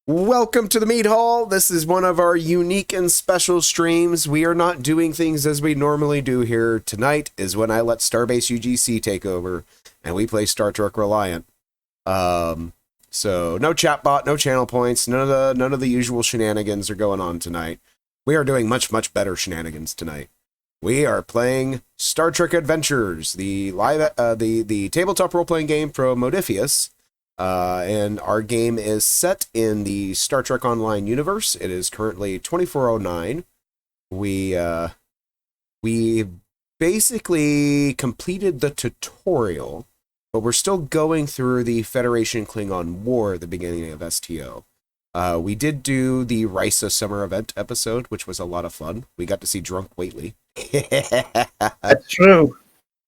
Welcome to the Meat Hall. This is one of our unique and special streams. We are not doing things as we normally do here. Tonight is when I let Starbase UGC take over, and we play Star Trek Reliant. So no chatbot, no channel points, none of the usual shenanigans are going on tonight. We are doing much better shenanigans tonight. We are playing Star Trek Adventures, the tabletop role-playing game from Modiphius. And our game is set in the Star Trek Online universe. It is currently 2409. We basically completed the tutorial, but we're still going through the Federation Klingon War at the beginning of STO. We did do the Risa Summer Event episode, which was a lot of fun. We got to see drunk Whately. That's true.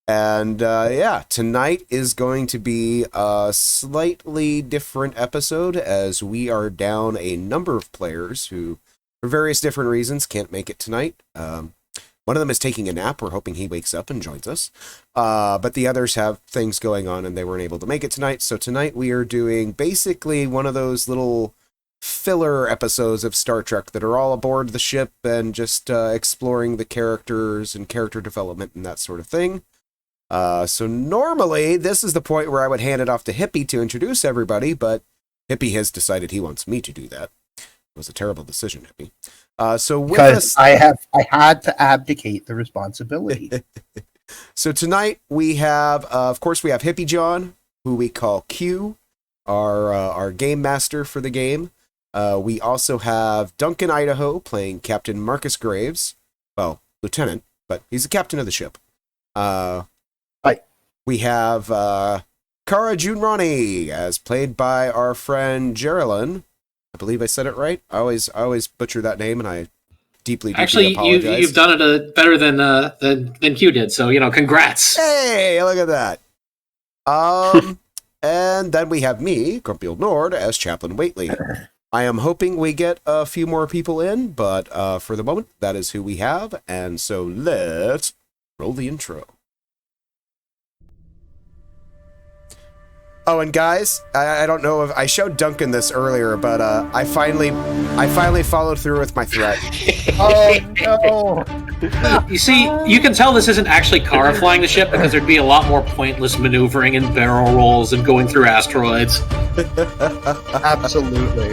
And tonight is going to be a slightly different episode as we are down a number of players who, for various different reasons, can't make it tonight. One of them is taking a nap. We're hoping he wakes up and joins us. But the others have things going on and they weren't able to make it tonight. So tonight we are doing basically one of those little filler episodes of Star Trek that are all aboard the ship and just exploring the characters and character development and that sort of thing. So normally, this is the point where I would hand it off to Hippie to introduce everybody, but Hippie has decided he wants me to do that. It was a terrible decision, Hippie. So with because us, I had to abdicate the responsibility. So tonight we have, of course, we have Hippie John, who we call Q, our game master for the game. We also have Duncan Idaho playing Captain Marcus Graves. Well, lieutenant, but he's the captain of the ship. We have Kara Junrani as played by our friend Geraldine. I believe I said it right. I always butcher that name, and I deeply apologize. You've done it better than Q did. So congrats. Hey, look at that. And then we have me, Grumpy Old Nord, as Chaplain Whately. I am hoping we get a few more people in, but for the moment, that is who we have. And so let's roll the intro. Oh, and guys, I don't know if I showed Duncan this earlier, but I finally followed through with my threat. Oh no! You see, you can tell this isn't actually Kara flying the ship because there'd be a lot more pointless maneuvering and barrel rolls and going through asteroids. Absolutely.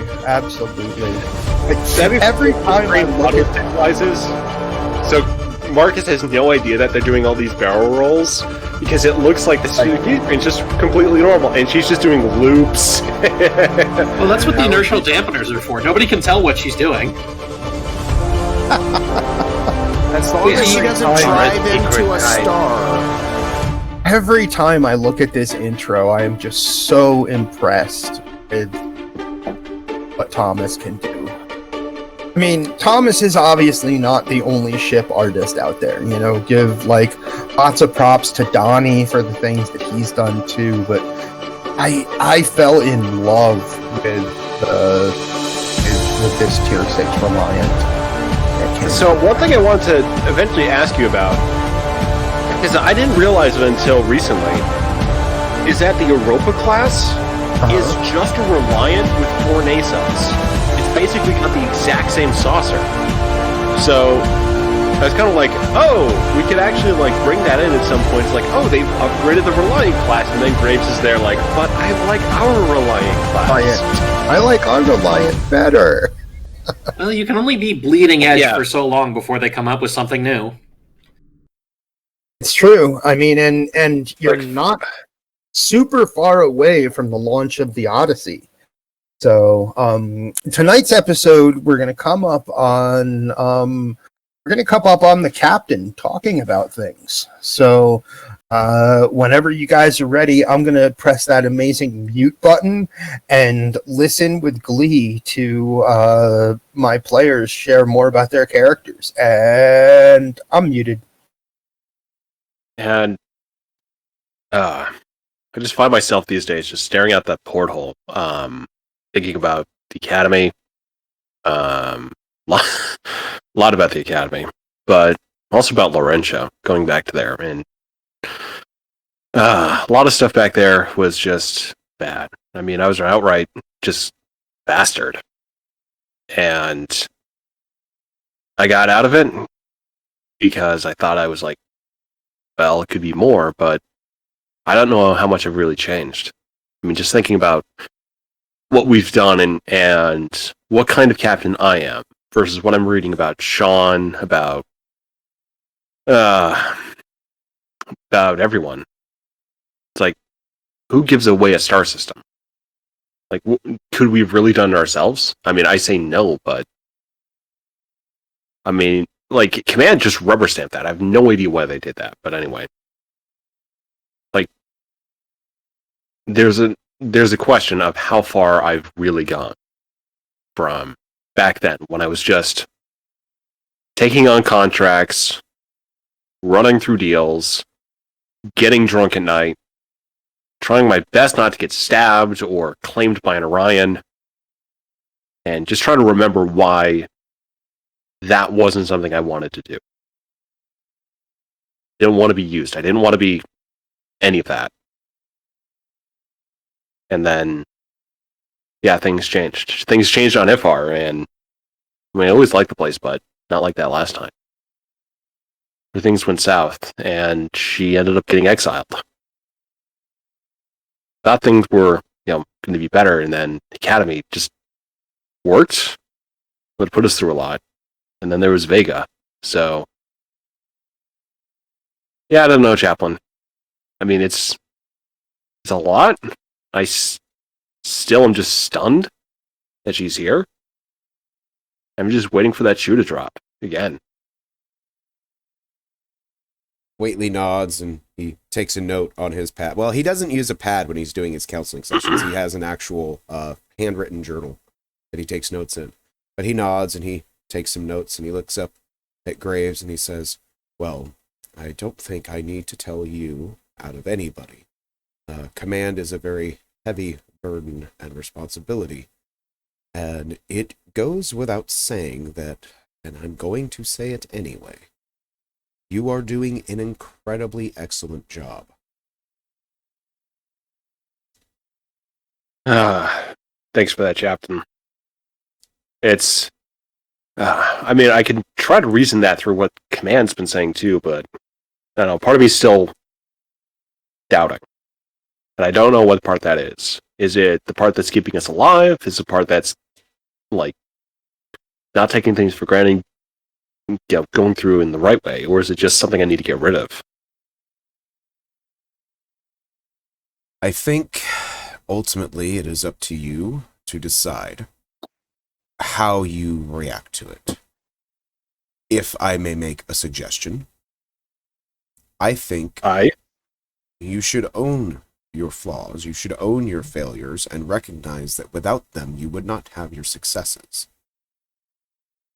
Every time I look at so Marcus has no idea that they're doing all these barrel rolls because it looks like the screen's just completely normal, and she's just doing loops. Well, that's what the inertial dampeners are for. Nobody can tell what she's doing. As long as she doesn't drive into a star. Every time I look at this intro, I am just so impressed with what Thomas can do. I mean, Thomas is obviously not the only ship artist out there. Give lots of props to Donnie for the things that he's done too. But I fell in love with this Tier 6 Reliant. So one thing I want to eventually ask you about, because I didn't realize it until recently, is that the Europa class is just a Reliant with 4 nacelles. Basically got the exact same saucer. So I was kind of like, oh, we could actually bring that in at some point. It's like, oh, they've upgraded the Reliant class, and then Graves is there like, but I like our Reliant class. I like our Reliant better. Well, you can only be bleeding edge for so long before they come up with something new. It's true. I mean, and you're not super far away from the launch of the Odyssey. So tonight's episode, we're going to come up on the captain talking about things. So whenever you guys are ready, I'm going to press that amazing mute button and listen with glee to my players share more about their characters. And I'm muted. And I just find myself these days just staring out that porthole. Thinking about the Academy, a lot about the Academy, but also about Laurentia, going back to there, and a lot of stuff back there was just bad. I mean, I was outright just bastard. And I got out of it because I thought I was like, well, it could be more, but I don't know how much I've really changed. I mean, just thinking about what we've done and what kind of captain I am versus what I'm reading about Sean, uh, about everyone. It's like, who gives away a star system? Like, could we have really done it ourselves? I mean, I say no, but I mean, like, Command just rubber stamped that. I have no idea why they did that, but anyway, like, there's a question of how far I've really gone from back then when I was just taking on contracts, running through deals, getting drunk at night, trying my best not to get stabbed or claimed by an Orion, and just trying to remember why that wasn't something I wanted to do. I didn't want to be used. I didn't want to be any of that. And then, yeah, things changed. Things changed on IFAR, and I mean, I always liked the place, but not like that last time. Things went south, and she ended up getting exiled. Thought things were, going to be better, and then the Academy just worked, but it put us through a lot. And then there was Vega. So, yeah, I don't know, Chaplain. I mean, it's a lot. I still am just stunned that she's here. I'm just waiting for that shoe to drop again. Whately nods and he takes a note on his pad. Well, he doesn't use a pad when he's doing his counseling sessions. He has an actual handwritten journal that he takes notes in. But he nods and he takes some notes and he looks up at Graves and he says, well, I don't think I need to tell you out of anybody. Command is a very heavy burden and responsibility. And it goes without saying that, and I'm going to say it anyway, you are doing an incredibly excellent job. Thanks for that, Captain. It's... I mean, I can try to reason that through what Command's been saying too, but I don't know, part of me's still doubting. And I don't know what part that is. Is it the part that's keeping us alive? Is it the part that's, like, not taking things for granted, going through in the right way? Or is it just something I need to get rid of? I think, ultimately, it is up to you to decide how you react to it. If I may make a suggestion, I think you should own your flaws, you should own your failures, and recognize that without them, you would not have your successes.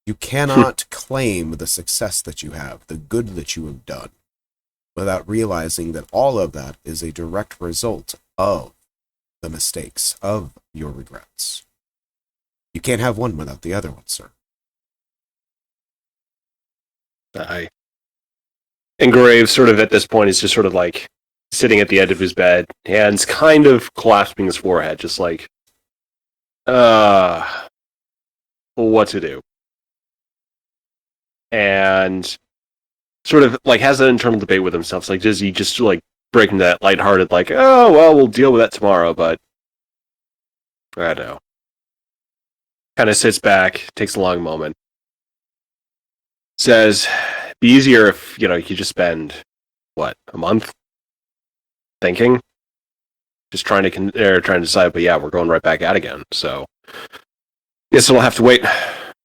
You cannot claim the success that you have, the good that you have done, without realizing that all of that is a direct result of the mistakes, of your regrets. You can't have one without the other one, sir. And Graves, sort of at this point, is just sort of like sitting at the edge of his bed, hands kind of clasping his forehead, just like, what to do? And sort of like has an internal debate with himself. It's like, does he just like break into that lighthearted, like, oh, well, we'll deal with that tomorrow, but I don't know. Kind of sits back, takes a long moment, says, be easier if, you could just spend, a month thinking? Just trying to decide, but yeah, we're going right back out again, so guess we'll have to wait.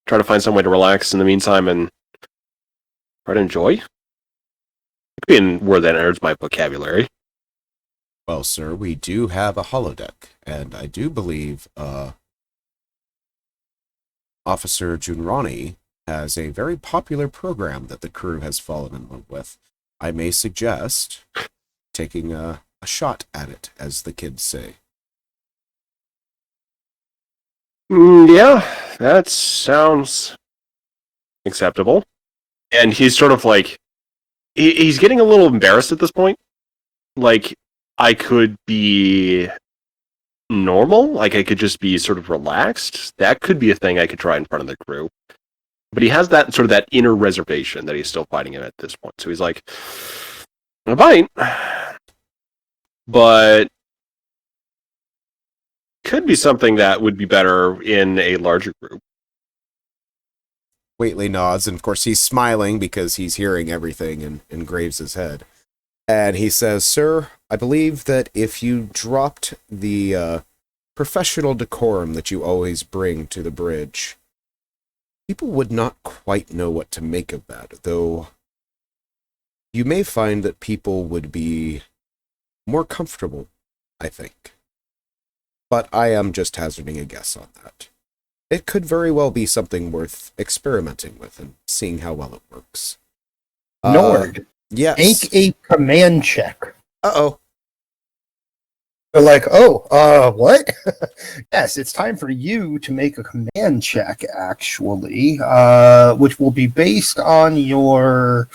Try to find some way to relax in the meantime and try to enjoy. It could be a word that enters my vocabulary. Well, sir, we do have a holodeck, and I do believe Officer Junrani has a very popular program that the crew has fallen in love with. I may suggest taking a shot at it, as the kids say. Yeah, that sounds acceptable. And he's sort of like, he's getting a little embarrassed at this point. Like, I could be normal, like I could just be sort of relaxed, that could be a thing I could try in front of the crew. But he has that sort of that inner reservation that he's still fighting in at this point. So he's like, a bite, but could be something that would be better in a larger group. Whately nods, and of course he's smiling because he's hearing everything in Graves' head. And he says, "Sir, I believe that if you dropped the professional decorum that you always bring to the bridge, people would not quite know what to make of that, though you may find that people would be more comfortable, I think. But I am just hazarding a guess on that. It could very well be something worth experimenting with and seeing how well it works." Nord, Yes. make a command check. Uh-oh. They're like, what? Yes, it's time for you to make a command check, actually, which will be based on your,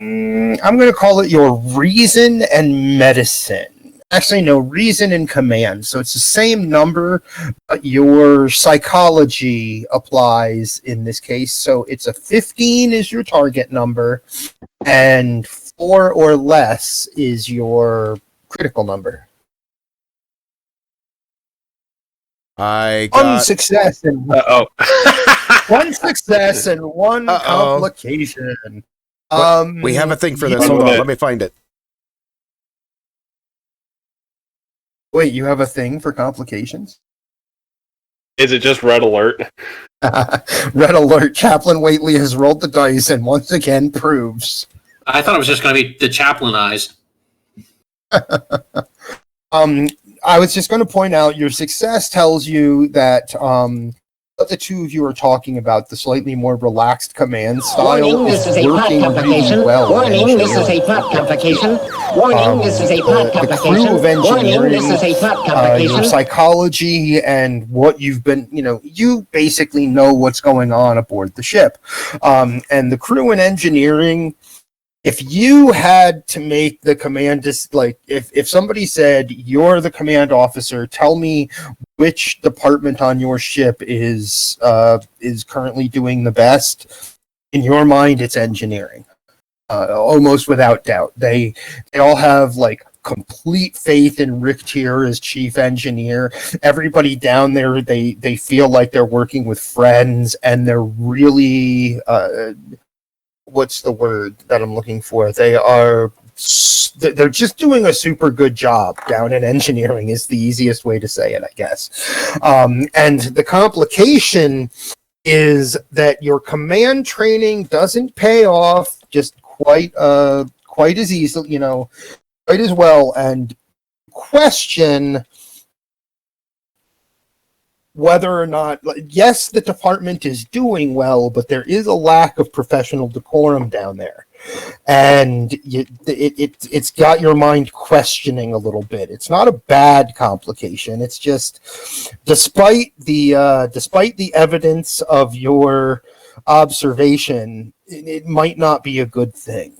I'm going to call it your reason and medicine. Actually, no, reason and command. So it's the same number, but your psychology applies in this case. So it's a 15 is your target number, and 4 or less is your critical number. I One got... success and one success and one complication. We have a thing for this. Hold on, let me find it. Wait, you have a thing for complications? Is it just red alert? Red alert. Chaplain Whately has rolled the dice and once again proves. I thought it was just going to be the chaplainized. I was just going to point out your success tells you that what the two of you are talking about, the slightly more relaxed command style, Warning, this is a plot complication. really well. Warning, this is a plot complication. Warning, this is a plot complication. The crew of engineering, Warning, this is a plot complication. your psychology and what you've been, you basically know what's going on aboard the ship. And the crew and engineering, if you had to make the command, if somebody said, you're the command officer, tell me which department on your ship is currently doing the best, in your mind, it's engineering. Almost without doubt. They all have, complete faith in Rick Tier as chief engineer. Everybody down there, they feel like they're working with friends, and they're really... what's the word that I'm looking for? They're just doing a super good job down in engineering is the easiest way to say it, I guess. And the complication is that your command training doesn't pay off just quite as easily, quite as well, and question whether or not, yes, the department is doing well, but there is a lack of professional decorum down there. And it's got your mind questioning a little bit. It's not a bad complication. It's just, despite the evidence of your observation, it might not be a good thing.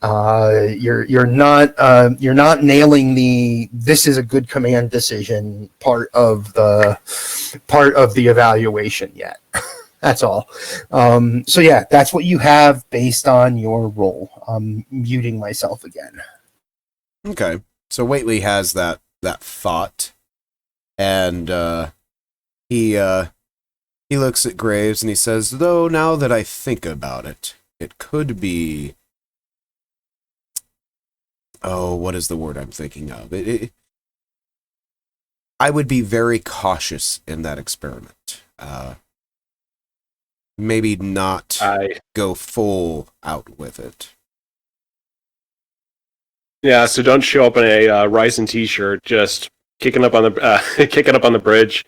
You're not nailing the this is a good command decision part of the evaluation yet. That's all. So yeah, that's what you have based on your roll. I'm muting myself again. Okay, so Whately has that thought, and he looks at Graves and he says, "Though now that I think about it, it could be." Oh, what is the word I'm thinking of? I would be very cautious in that experiment. Maybe not go full out with it. Yeah, so don't show up in a Ryzen t-shirt, just kicking up on the bridge.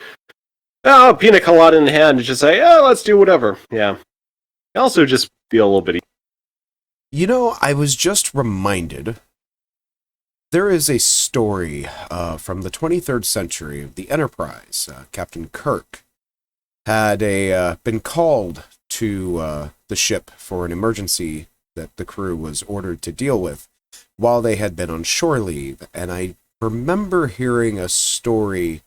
Oh, pina colada in hand, just say, let's do whatever. Yeah. Also, just feel a little bitty. I was just reminded. There is a story from the 23rd century of the Enterprise. Captain Kirk had been called to the ship for an emergency that the crew was ordered to deal with while they had been on shore leave. And I remember hearing a story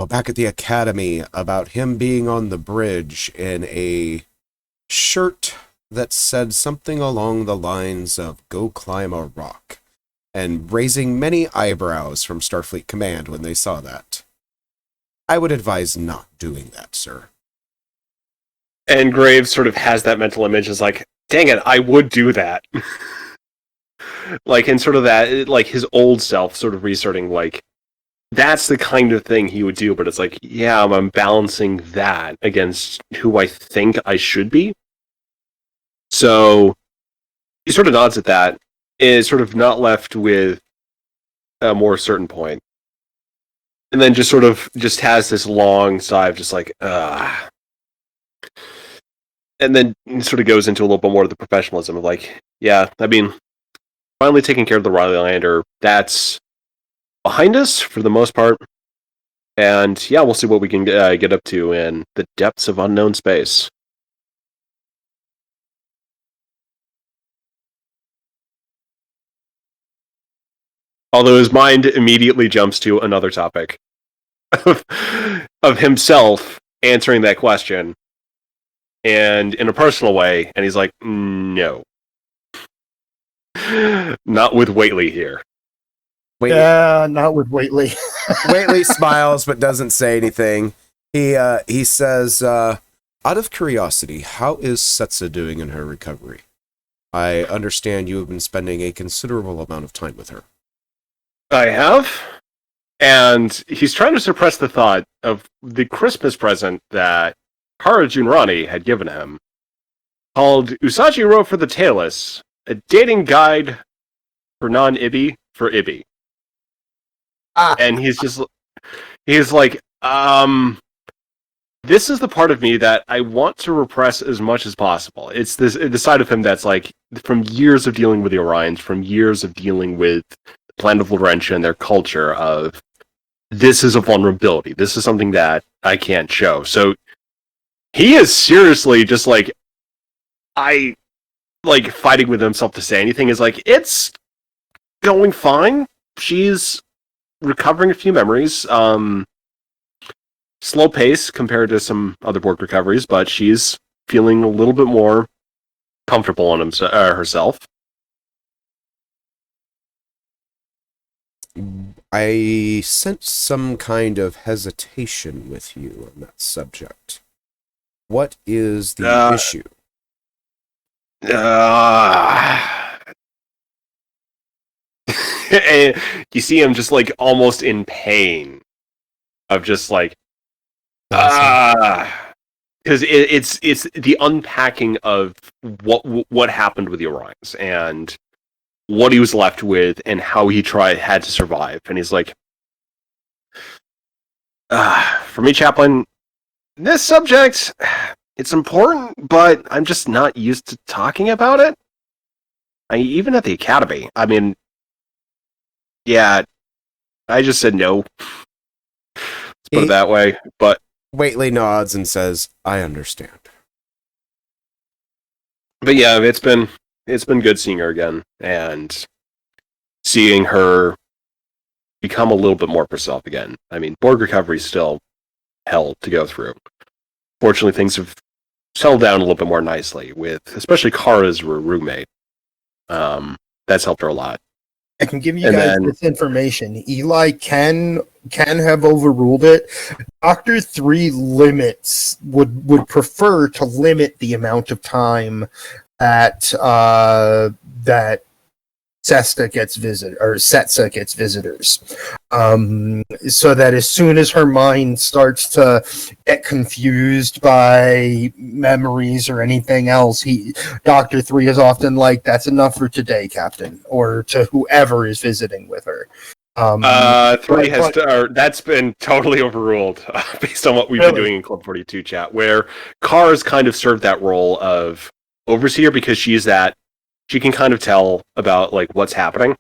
back at the academy about him being on the bridge in a shirt that said something along the lines of "Go climb a rock," and raising many eyebrows from Starfleet Command when they saw that. I would advise not doing that, sir. And Graves sort of has that mental image as like, dang it, I would do that. Like, and sort of that, like, his old self sort of reasserting, like, that's the kind of thing he would do, but it's like, yeah, I'm balancing that against who I think I should be. So, he sort of nods at that, is sort of not left with a more certain point. And then just sort of just has this long sigh of just like, and then sort of goes into a little bit more of the professionalism of like, yeah, I mean, finally taking care of the Reliant, that's behind us for the most part. And yeah, we'll see what we can get up to in the depths of unknown space. Although his mind immediately jumps to another topic of himself answering that question, and in a personal way, and he's like, no. Not with Whately here. Yeah, not with Whately. Whately smiles but doesn't say anything. He says, out of curiosity, how is Setsa doing in her recovery? I understand you have been spending a considerable amount of time with her. I have. And he's trying to suppress the thought of the Christmas present that Kara Junrani had given him, called Usagi Wrote for the Tailless, a dating guide for non-Ibby for Ibby. And he's like, this is the part of me that I want to repress as much as possible. It's the side of him that's like, from years of dealing with the Orions, from years of dealing with the Planet of Laurentia and their culture of, this is a vulnerability. This is something that I can't show. So he is seriously just like, fighting with himself to say anything. Is like, it's going fine. She's recovering a few memories. Slow pace compared to some other Borg recoveries, but she's feeling a little bit more comfortable on herself. I sense some kind of hesitation with you on that subject. What is the issue? You see him just like almost in pain of just like, because it's the unpacking of what happened with the Orions and what he was left with and how he had to survive. And he's like, for me, Chaplain, this subject, it's important, but I'm just not used to talking about it. Even at the Academy, I mean, yeah, I just said no. Let's put it that way. But Whately nods and says, I understand. But yeah, it's been good seeing her again and seeing her become a little bit more herself again. I mean, Borg recovery is still hell to go through. Fortunately, things have settled down a little bit more nicely with, especially Kara's roommate. That's helped her a lot. I can give you guys this information. Eli can have overruled it. Doctor 3 would prefer to limit the amount of time that that Setsa gets visitors. So that as soon as her mind starts to get confused by memories or anything else, Dr. 3 is often like, that's enough for today, Captain, or to whoever is visiting with her. 3 that's been totally overruled based on what we've been doing in Club 42 chat, where Kara's kind of served that role of overseer because she can kind of tell about like what's happening.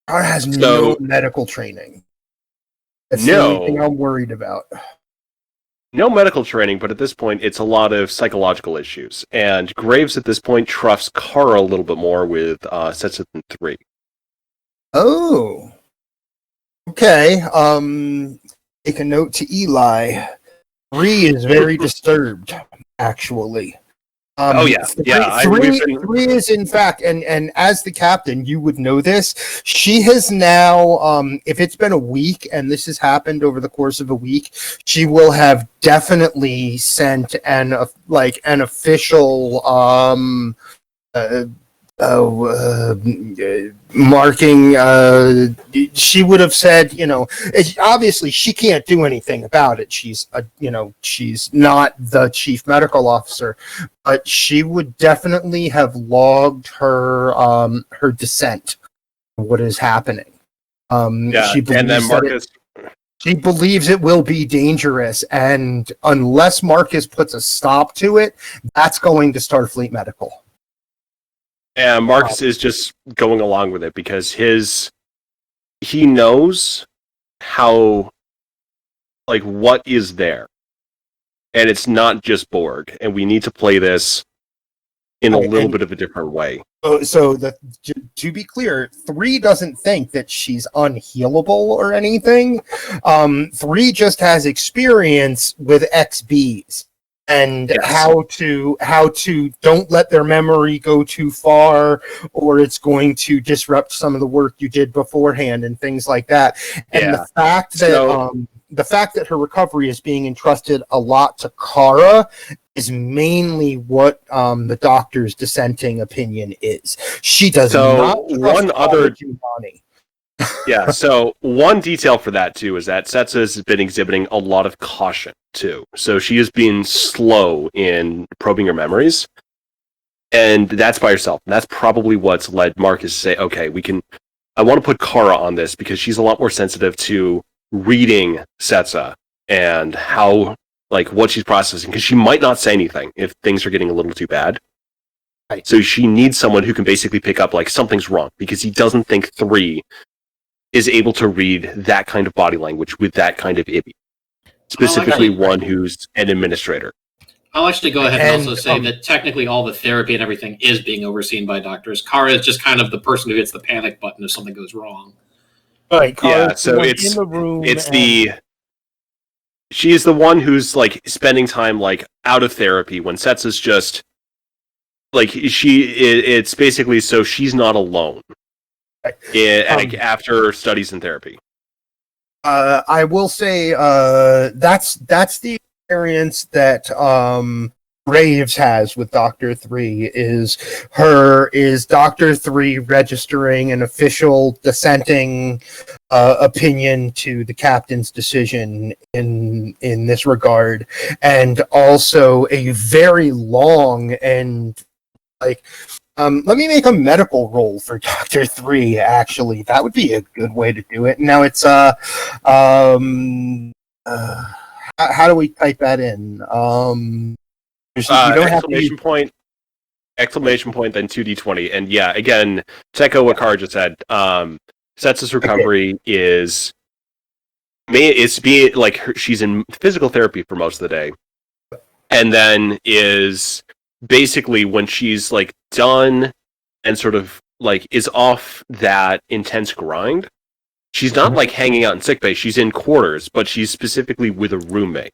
Kara has no medical training. That's the only thing I'm worried about. No medical training, but at this point, it's a lot of psychological issues. And Graves at this point trusts Kara a little bit more with Setsa 3. Oh. Okay. Take a note to Eli. 3 is very disturbed, actually. Oh, yeah. Three is in fact, and as the captain, you would know this. She has now, if it's been a week, and this has happened over the course of a week, she will have definitely sent an official uh, marking. She would have said, obviously she can't do anything about it. She's she's not the chief medical officer, but she would definitely have logged her dissent of what is happening. Yeah, She and then believes that Marcus. she believes it will be dangerous, and unless Marcus puts a stop to it, that's going to Starfleet Medical. And Marcus is just going along with it because he knows how, like, what is there. And it's not just Borg. And we need to play this in a little bit of a different way. So to be clear, 3 doesn't think that she's unhealable or anything. 3 just has experience with XBs. And Yes. how to don't let their memory go too far, or it's going to disrupt some of the work you did beforehand and things like that. And the fact that her recovery is being entrusted a lot to Kara is mainly what the doctor's dissenting opinion is. She does not trust Giovanni. Yeah, so one detail for that, too, is that Setsa has been exhibiting a lot of caution, too. So she is being slow in probing her memories, and that's by herself. And that's probably what's led Marcus to say, okay, I want to put Kara on this, because she's a lot more sensitive to reading Setsa and how, what she's processing, because she might not say anything if things are getting a little too bad. Right. So she needs someone who can basically pick up, something's wrong, because he doesn't think 3 is able to read that kind of body language with that kind of IBI. Specifically one who's an administrator. I'll actually go ahead and also say that technically all the therapy and everything is being overseen by doctors. Kara is just kind of the person who hits the panic button if something goes wrong. Right. Yeah, so it's in the room. She's the one who's spending time out of therapy when Setsa's just it's basically so she's not alone. After studies in therapy. I will say that's the experience that Graves has with Dr. 3 is Dr. 3 registering an official dissenting opinion to the captain's decision in this regard, and also a very long and let me make a medical roll for Dr. 3, actually. That would be a good way to do it. Now it's how do we type that in? You don't have exclamation point, then 2d20. And yeah, again, to echo what Kara just said, Setsa's recovery is being she's in physical therapy for most of the day. And then is basically when she's done and sort of is off that intense grind, she's not hanging out in sickbay. She's in quarters, but she's specifically with a roommate,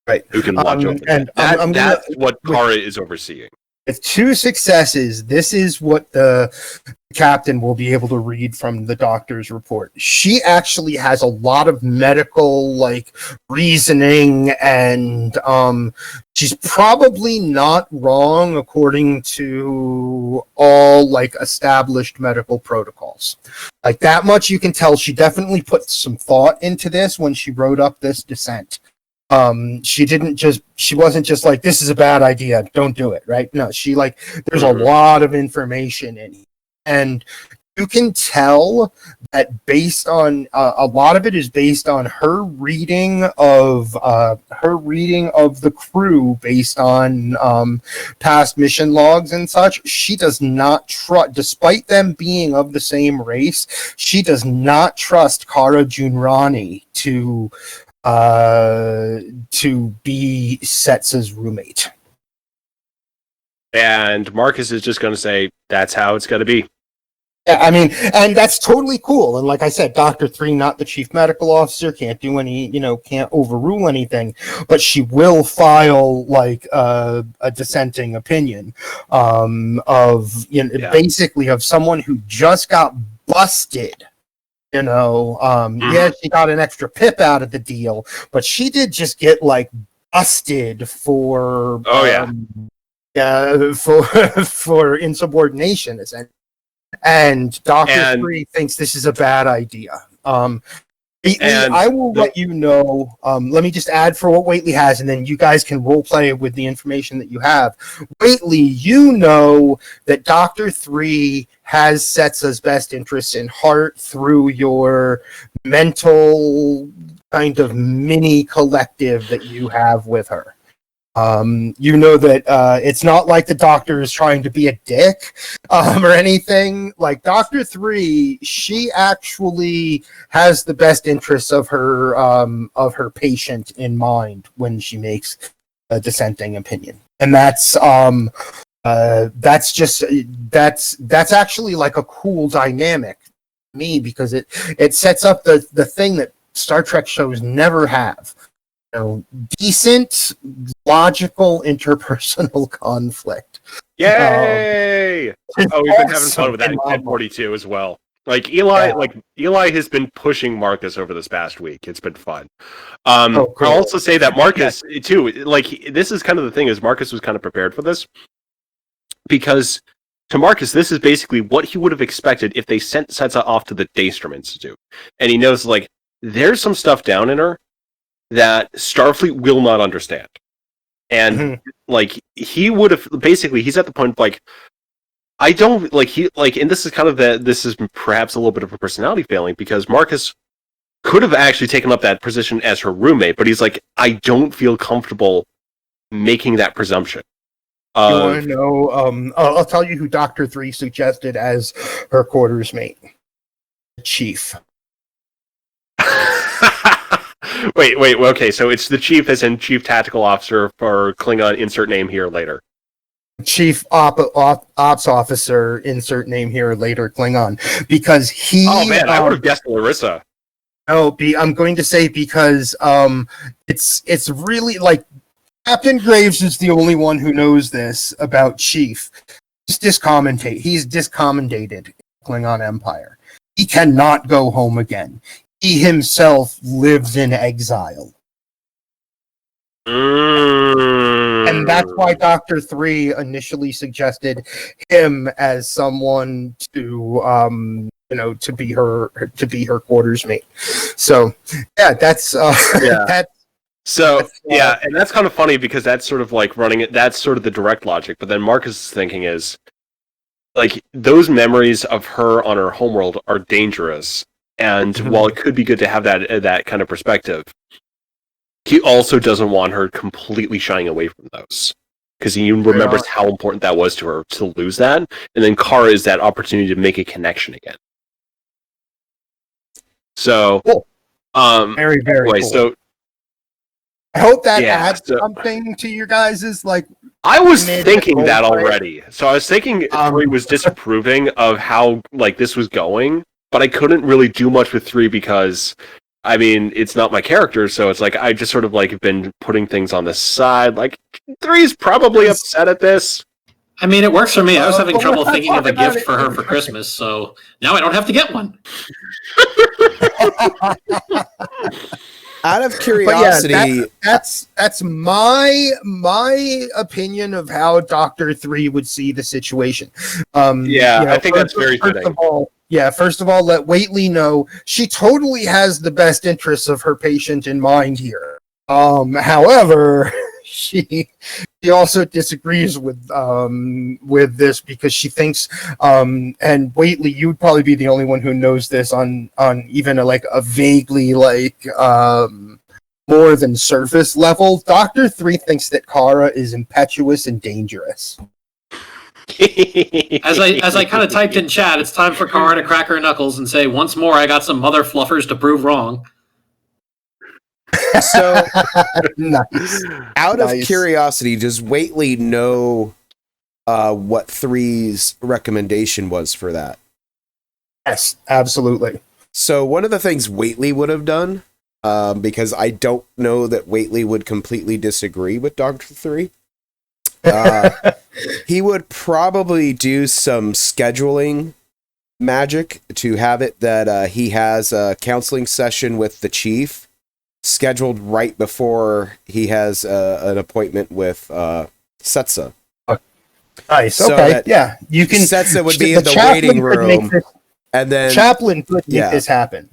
right, who can watch over. And that's what Kara is overseeing. With 2 successes, this is what the captain will be able to read from the doctor's report. She actually has a lot of medical reasoning, and she's probably not wrong according to all established medical protocols. That much you can tell. She definitely put some thought into this when she wrote up this dissent. She wasn't just this is a bad idea, don't do it, right? No, there's a lot of information in it, and you can tell that based on a lot of it is based on her reading of the crew based on past mission logs and such. She does not trust, despite them being of the same race, she does not trust Kara Junrani to be Setsa's roommate. And Marcus is just going to say, that's how it's going to be. Yeah, I mean, and that's totally cool. And like I said, Dr. 3, not the chief medical officer, can't do any, can't overrule anything, but she will file like a dissenting opinion basically of someone who just got busted. Yeah, she got an extra pip out of the deal, but she did just get like busted for for insubordination, essentially. And Dr. 3 thinks this is a bad idea. I will let you know. Let me just add for what Whately has, and then you guys can role play with the information that you have. Whately, you know that Dr. 3 has Setsa's best interests in heart through your mental kind of mini collective that you have with her. You know that it's not like the doctor is trying to be a dick or anything. Like Dr. 3, she actually has the best interests of her patient in mind when she makes a dissenting opinion, and that's actually like a cool dynamic to me, because it sets up the thing that Star Trek shows never have. Decent, logical interpersonal conflict. Yay! We've been having fun with that in 1042 as well. Like Eli has been pushing Marcus over this past week. It's been fun. Cool. I'll also say that Marcus too. Like this is kind of the thing, is Marcus was kind of prepared for this, because to Marcus, this is basically what he would have expected if they sent Setsa off to the Daystrom Institute, and he knows like there's some stuff down in her that Starfleet will not understand. And like he would have basically, he's at the point like, I don't like he like, and this is kind of this is perhaps a little bit of a personality failing, because Marcus could have actually taken up that position as her roommate, but he's like, I don't feel comfortable making that presumption. You want to know? I'll tell you who Dr. 3 suggested as her quarters mate. The Chief. Wait, okay, so it's the Chief as in Chief Tactical Officer for Klingon, insert name here later. Chief Ops Officer, insert name here later, Klingon. Because he... Oh man, I would have guessed Larissa. No, I'm going to say because it's really like Captain Graves is the only one who knows this about Chief. He's discommendated in Klingon Empire. He cannot go home again. He himself lives in exile. And that's why Dr. 3 initially suggested him as someone to be her quarters mate. So yeah, that's and that's kind of funny, because that's sort of like running it. That's sort of the direct logic. But then Marcus' thinking is like those memories of her on her homeworld are dangerous. And while it could be good to have that kind of perspective, he also doesn't want her completely shying away from those, because he remembers how important that was to her to lose that, and then Kara is that opportunity to make a connection again. So, cool. Very, very cool. So I hope that adds something to your guys' like. I was thinking that already. So I was thinking 3 was disapproving of how like this was going. But I couldn't really do much with 3 because, I mean, it's not my character, so it's like I just sort of like been putting things on the side. Like 3's probably upset at this. I mean, it works for me. I was having trouble thinking of a gift for her for Christmas, so now I don't have to get one. Out of curiosity, that's my opinion of how Dr. 3 would see the situation. I think that's very fitting. First of all, let Whately know she totally has the best interests of her patient in mind here. However, she also disagrees with this, because she thinks, and Whately, you would probably be the only one who knows this on even a vaguely more than surface level. Dr. 3 thinks that Kara is impetuous and dangerous. As I kind of typed in chat, it's time for Kara to crack her knuckles and say, once more, I got some mother fluffers to prove wrong. So, out of curiosity, does Whately know what 3's recommendation was for that? Yes, absolutely. So one of the things Whately would have done, because I don't know that Whately would completely disagree with Dr. 3, he would probably do some scheduling magic to have it that he has a counseling session with the chief scheduled right before he has an appointment with Setsa. Nice. So Okay. that Yeah. You can. Setsa would be in the chaplain waiting could make room, this- and then chaplain could make this happen.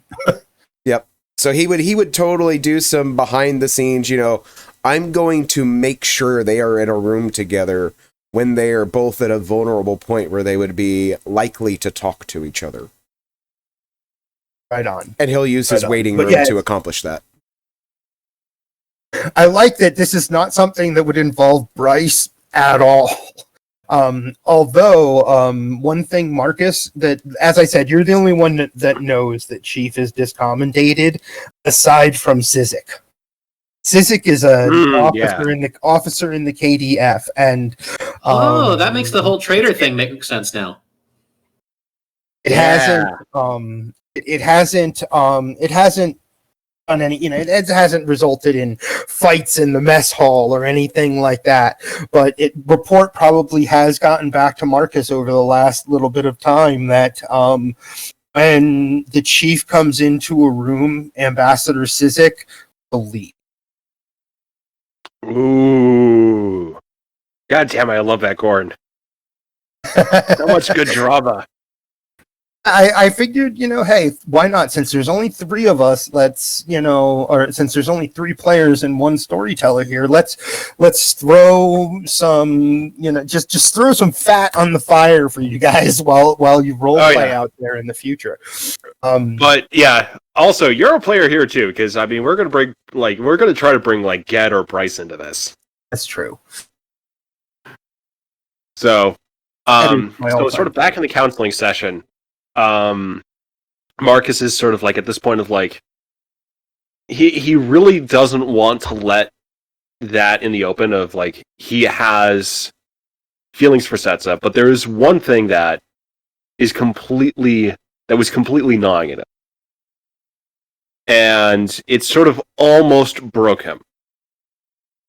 Yep. So he would totally do some behind the scenes, I'm going to make sure they are in a room together when they are both at a vulnerable point where they would be likely to talk to each other. Right on. And he'll use his waiting room to accomplish that. I like that this is not something that would involve Bryce at all. Although, one thing, Marcus, that, as I said, you're the only one that knows that Chief is discommendated, aside from Sizik. Sizik is an officer in the KDF, and that makes the whole traitor thing make sense now. It hasn't done any, it hasn't resulted in fights in the mess hall or anything like that. But report probably has gotten back to Marcus over the last little bit of time that when the chief comes into a room, Ambassador Sizik will leave. Ooh. God damn it, I love that Gorn. So much good drama. I figured, hey, why not? Since there's only 3 of us, let's, or since there's only 3 players and 1 storyteller here, let's throw some, just throw some fat on the fire for you guys while you role play out there in the future. But yeah, also you're a player here too, because I mean we're gonna try to bring like Ged or Bryce into this. That's true. So, sort of back in the counseling session. Marcus is sort of like at this point of like he really doesn't want to let that in the open of like he has feelings for Setsa, but there is one thing that was completely gnawing at him, and it sort of almost broke him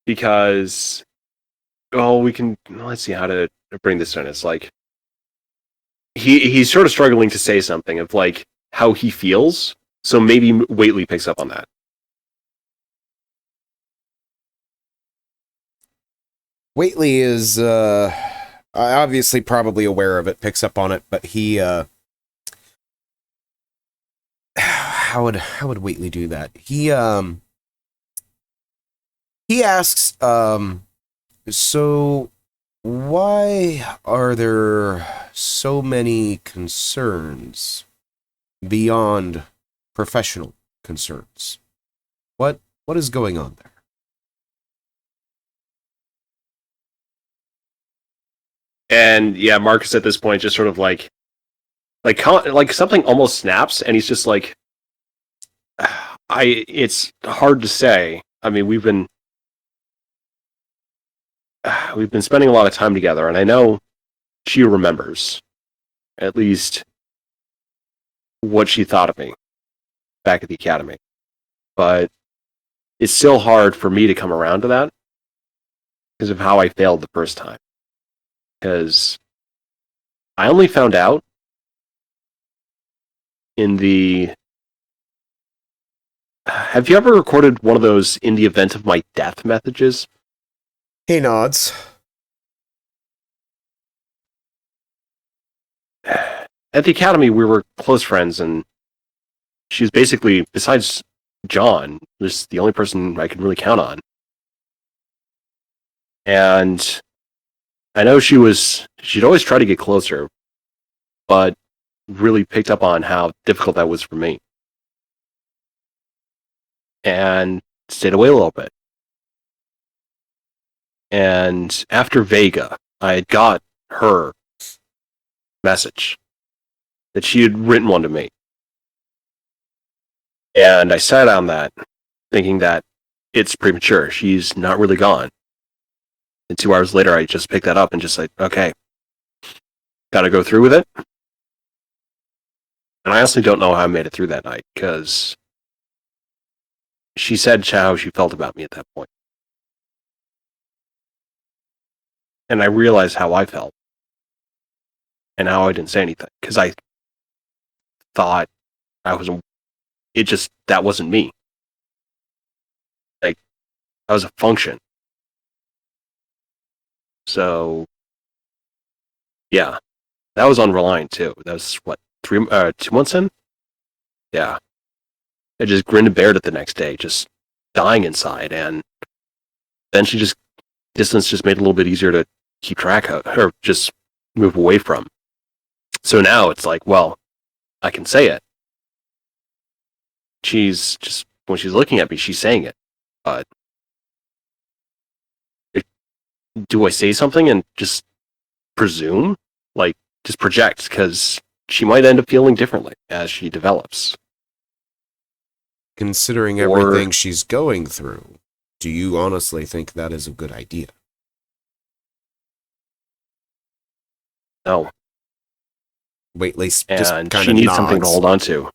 because let's see how to bring this in. It's like he's sort of struggling to say something of like how he feels, so maybe Whately picks up on that. Whately is obviously probably aware of it, picks up on it, but he how would Whately do that? He asks, so why are there so many concerns beyond professional concerns? What is going on there? And yeah, Marcus at this point just sort of like something almost snaps, and he's just like, it's hard to say. I mean, we've been spending a lot of time together, and I know she remembers at least what she thought of me back at the academy. But it's still hard for me to come around to that because of how I failed the first time. Because I only found out in the... Have you ever recorded one of those in the event of my death messages? He nods. At the academy, we were close friends, and she was basically, besides John, was the only person I could really count on. And I know she'd always try to get closer, but really picked up on how difficult that was for me. And stayed away a little bit. And after Vega, I had got her message that she had written one to me. And I sat on that, thinking that it's premature. She's not really gone. And 2 hours later, I just picked that up and just like, okay, gotta go through with it. And I honestly don't know how I made it through that night, because she said how she felt about me at that point. And I realized how I felt. And how I didn't say anything. Because I thought that wasn't me. Like, I was a function. So, yeah. That was on Reliant, too. That was, 2 months in? Yeah. I just grinned and bared it the next day, just dying inside. And then distance just made it a little bit easier to keep track of, or just move away from. So now it's like, well, I can say it. She's just, when she's looking at me, she's saying it. But do I say something and just presume? Like, just project, because she might end up feeling differently as she develops. Considering everything she's going through, do you honestly think that is a good idea? No. Whately just And kind she of needs nods. something to hold on to.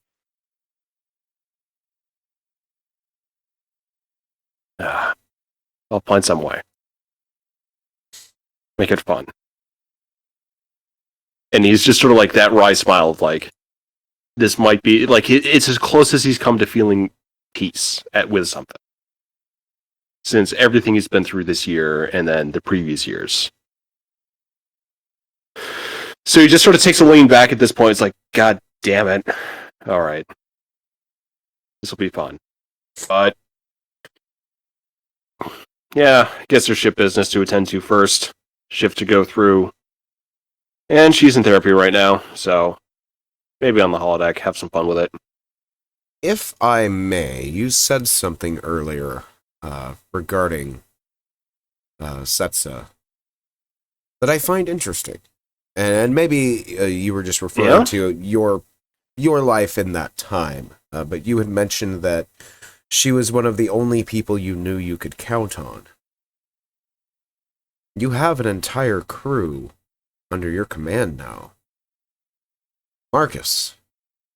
I'll find some way. Make it fun. And he's just sort of like that wry smile of like, this might be, like, it's as close as he's come to feeling peace with something. Since everything he's been through this year and then the previous years. So he just sort of takes a lean back at this point. It's like, God damn it. All right. This will be fun. But, yeah, I guess there's ship business to attend to first. Shift to go through. And she's in therapy right now, so maybe on the holodeck, have some fun with it. If I may, you said something earlier regarding Setsa that I find interesting. And maybe you were just referring to your life in that time. But you had mentioned that she was one of the only people you knew you could count on. You have an entire crew under your command now. Marcus,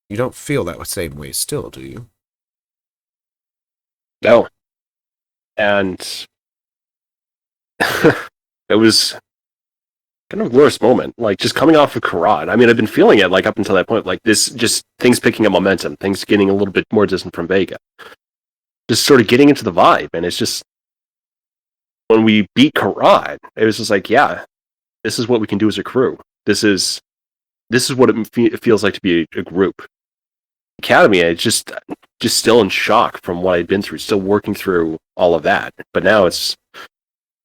you don't feel that same way still, do you? No. And it was kind of a glorious moment, like just coming off of Karat. I mean, I've been feeling it like up until that point, like this, just things picking up momentum, things getting a little bit more distant from Vega. Just sort of getting into the vibe, and it's just, when we beat Karat, it was just like, yeah, this is what we can do as a crew. This is what it feels like to be a group. Academy, it's just still in shock from what I'd been through, still working through all of that. But now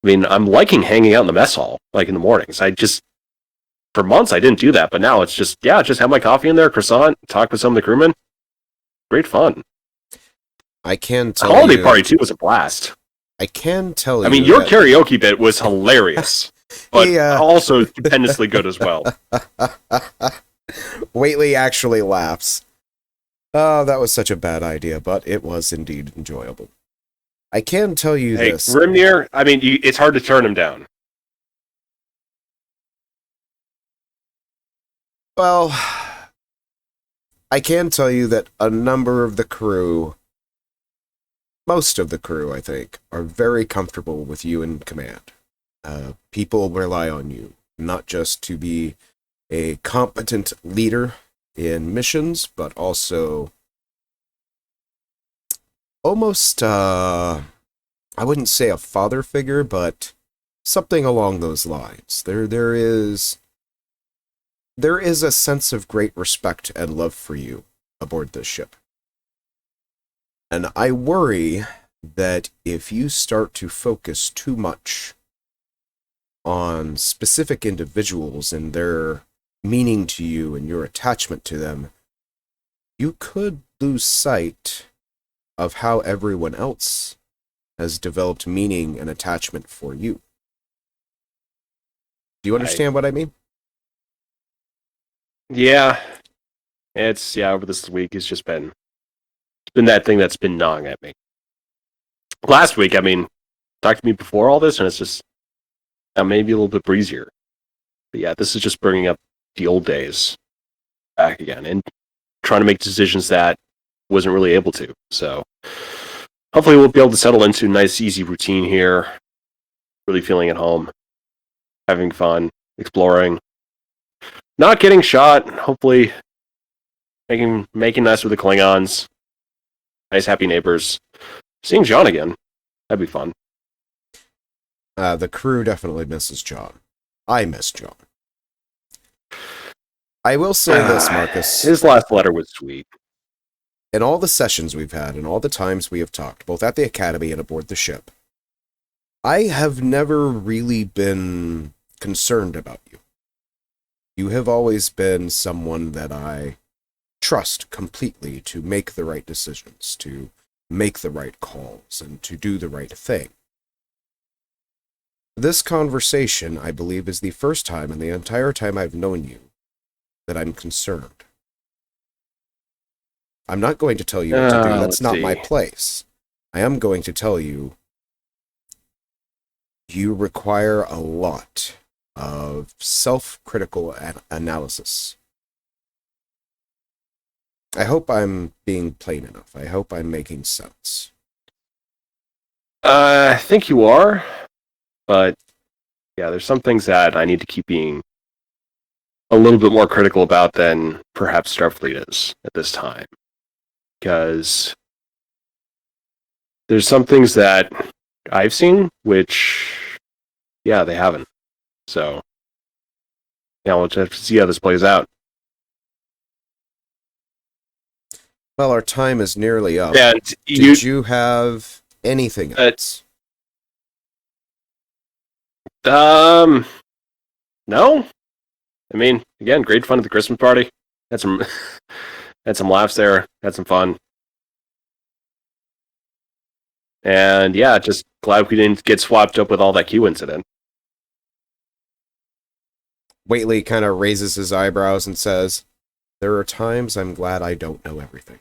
I'm liking hanging out in the mess hall, like in the mornings. For months I didn't do that, but now it's just have my coffee in there, croissant, talk with some of the crewmen. Great fun. I can tell Holiday you, party too was a blast. I can tell you. I mean, your karaoke bit was hilarious, but Yeah. also stupendously good as well. Whately actually laughs. Oh, that was such a bad idea, but it was indeed enjoyable. I can tell you this. Grimnir, I mean, it's hard to turn him down. Well, I can tell you that a number of the crew, most of the crew, I think, are very comfortable with you in command. People rely on you, not just to be a competent leader in missions, but also almost, I wouldn't say a father figure, but something along those lines. There is a sense of great respect and love for you aboard this ship. And I worry that if you start to focus too much on specific individuals and their meaning to you and your attachment to them, you could lose sight of how everyone else has developed meaning and attachment for you. Do you understand what I mean? Yeah. Over this week, it's been that thing that's been gnawing at me. Last week, I mean, talked to me before all this, and it's just maybe a little bit breezier. But yeah, this is just bringing up the old days back again. And trying to make decisions that wasn't really able to. So hopefully we'll be able to settle into a nice, easy routine here. Really feeling at home, having fun, exploring, not getting shot. Hopefully making nice with the Klingons. Nice, happy neighbors. Seeing John again. That'd be fun. The crew definitely misses John. I miss John. I will say this, Marcus. His last letter was sweet. In all the sessions we've had, and all the times we have talked, both at the Academy and aboard the ship, I have never really been concerned about you. You have always been someone that I trust completely to make the right decisions, to make the right calls, and to do the right thing. This conversation, I believe, is the first time in the entire time I've known you that I'm concerned. I'm not going to tell you what to do. That's not my place. I am going to tell you, you require a lot of self-critical analysis. I hope I'm being plain enough. I hope I'm making sense. I think you are, but yeah, there's some things that I need to keep being a little bit more critical about than perhaps Starfleet is at this time. Because there's some things that I've seen, which, yeah, they haven't. So, yeah, we'll just have to see how this plays out. Well, our time is nearly up. And Did you have anything else? No. I mean, again, great fun at the Christmas party. Had some laughs there. Had some fun. And yeah, just glad we didn't get swapped up with all that Q incident. Whately kind of raises his eyebrows and says, "There are times I'm glad I don't know everything."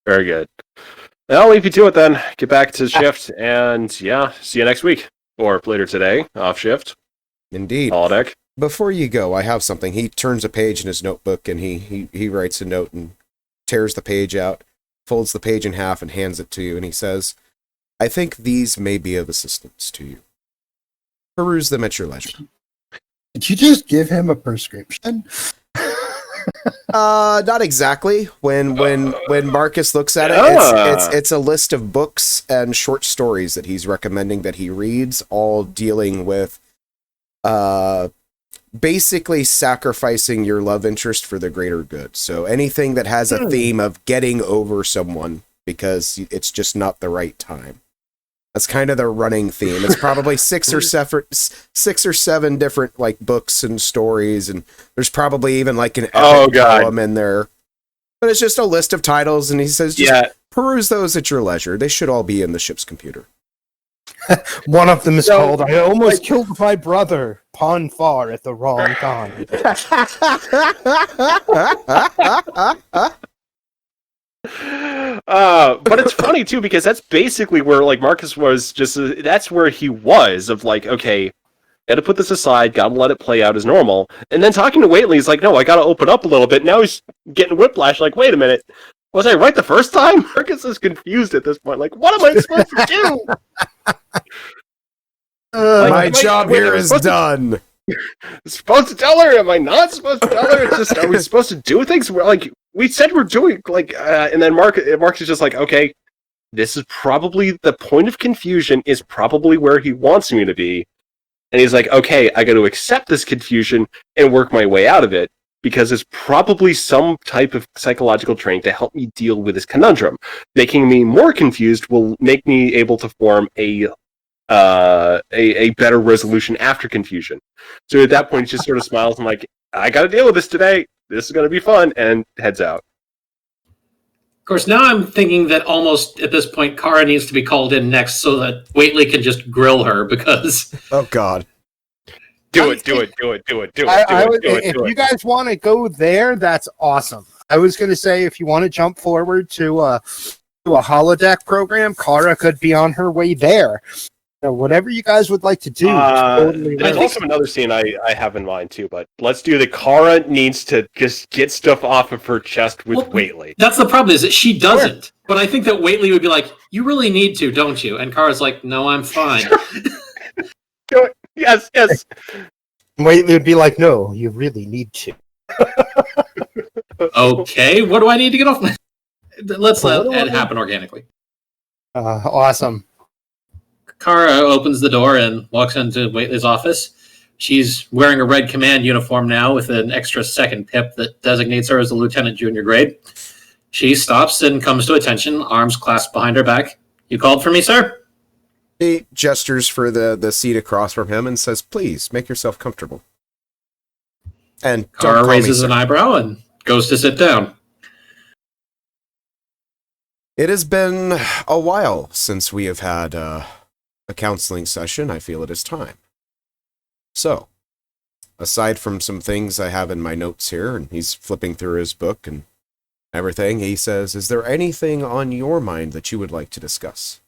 Very good. I'll leave you to it then. Get back to shift, and yeah, see you next week. Or later today, off shift. Indeed. Holodeck. Before you go, I have something. He turns a page in his notebook, and he writes a note and tears the page out, folds the page in half, and hands it to you, and he says, "I think these may be of assistance to you. Peruse them at your leisure." Did you just give him a prescription? Not exactly. When Marcus looks at it, it's a list of books and short stories that he's recommending that he reads, all dealing with basically sacrificing your love interest for the greater good. So anything that has a theme of getting over someone because it's just not the right time. That's kind of the running theme. It's probably six or seven different like books and stories, and there's probably even like an epic poem in there. But it's just a list of titles, and he says, peruse those at your leisure. They should all be in the ship's computer. One of them is called "I Almost Killed My Brother, Pon Far at the Wrong Time." But it's funny too, because that's basically where like Marcus was that's where he was of like, okay, gotta put this aside, gotta let it play out as normal. And then talking to Whately, he's like, no, I gotta open up a little bit. Now he's getting whiplash, like, wait a minute, was I right the first time? Marcus is confused at this point, like, what am I supposed to do? My job here is done. Supposed to tell her? Am I not supposed to tell her? It's just, are we supposed to do things? We're like, we said we're doing, like, and then Mark is just like, okay, this is probably the point of confusion is probably where he wants me to be. And he's like, okay, I got to accept this confusion and work my way out of it because it's probably some type of psychological training to help me deal with this conundrum. Making me more confused will make me able to form a better resolution after confusion. So at that point, he just sort of smiles and like, I got to deal with this today. This is going to be fun, and heads out. Of course, now I'm thinking that almost at this point, Kara needs to be called in next so that Whately can just grill her because... Oh, God. Do it. If you guys want to go there, that's awesome. I was going to say, if you want to jump forward to a holodeck program, Kara could be on her way there. So whatever you guys would like to do, totally there's ready. also another scene I have in mind too, but let's do the Kara needs to just get stuff off of her chest with Whately. That's the problem, is that she doesn't. Sure. But I think that Whately would be like, you really need to, don't you? And Kara's like, no, I'm fine. Yes. Whately would be like, no, you really need to. Okay, what do I need to get off my... Let's let it happen organically. Awesome. Kara opens the door and walks into Whately's office. She's wearing a red command uniform now with an extra second pip that designates her as a lieutenant junior grade. She stops and comes to attention, arms clasped behind her back. You called for me, sir? He gestures for the seat across from him and says, please, make yourself comfortable. And Kara raises an eyebrow and goes to sit down. It has been a while since we have had a counseling session. I feel it is time. So, aside from some things I have in my notes here, and he's flipping through his book and everything, he says, is there anything on your mind that you would like to discuss?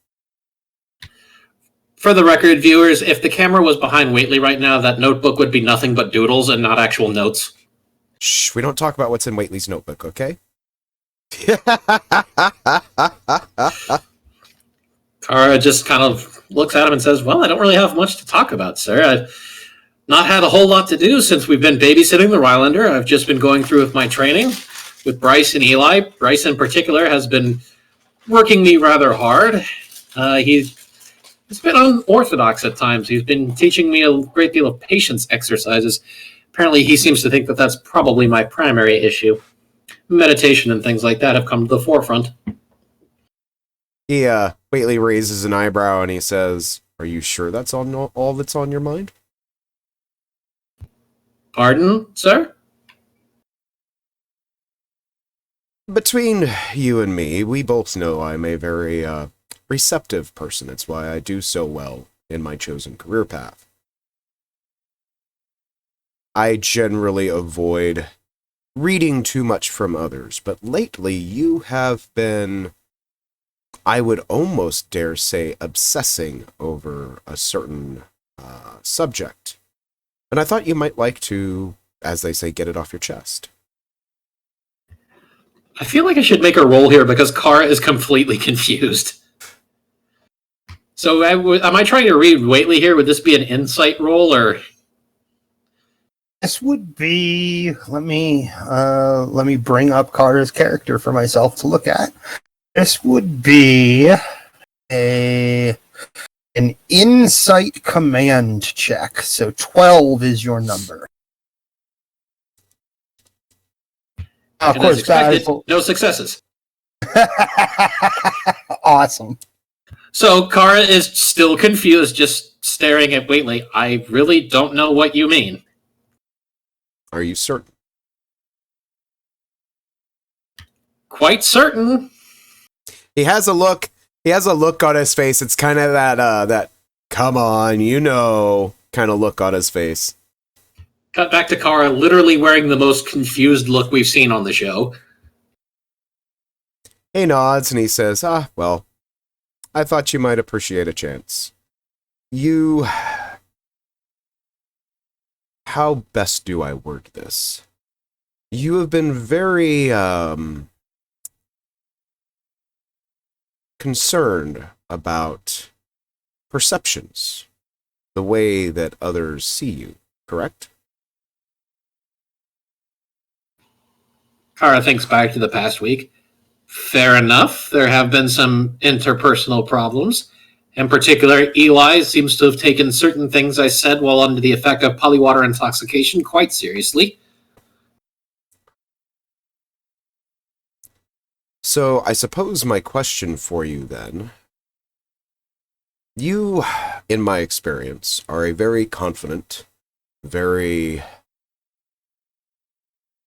For the record, viewers, if the camera was behind Whately right now, that notebook would be nothing but doodles and not actual notes. Shh, we don't talk about what's in Whately's notebook, okay? Kara just kind of looks at him and says, well, I don't really have much to talk about, sir. I've not had a whole lot to do since we've been babysitting the Rylander. I've just been going through with my training with Bryce and Eli. Bryce in particular has been working me rather hard. He's been unorthodox at times. He's been teaching me a great deal of patience exercises. Apparently he seems to think that that's probably my primary issue. Meditation and things like that have come to the forefront. Whately raises an eyebrow and he says, are you sure that's all that's on your mind? Pardon, sir? Between you and me, we both know I'm a very receptive person. It's why I do so well in my chosen career path. I generally avoid reading too much from others, but lately you have been, I would almost dare say, obsessing over a certain subject. And I thought you might like to, as they say, get it off your chest. I feel like I should make a roll here because Kara is completely confused. So am I trying to read Whately here? Would this be an insight roll or... This would be, let me bring up Kara's character for myself to look at. This would be an insight command check. So 12 is your number. Of course, no successes. Awesome. So Kara is still confused, just staring at Whately. I really don't know what you mean. Are you certain? Quite certain. He has a look on his face. It's kind of that come on, you know, kind of look on his face. Cut back to Kara, literally wearing the most confused look we've seen on the show. He nods and he says, well, I thought you might appreciate a chance. How best do I word this? You have been very concerned about perceptions, the way that others see you, correct? Kara thinks back to the past week. Fair enough. There have been some interpersonal problems. In particular, Eli seems to have taken certain things I said while under the effect of polywater intoxication quite seriously. So I suppose my question for you then, you, in my experience, are a very confident, very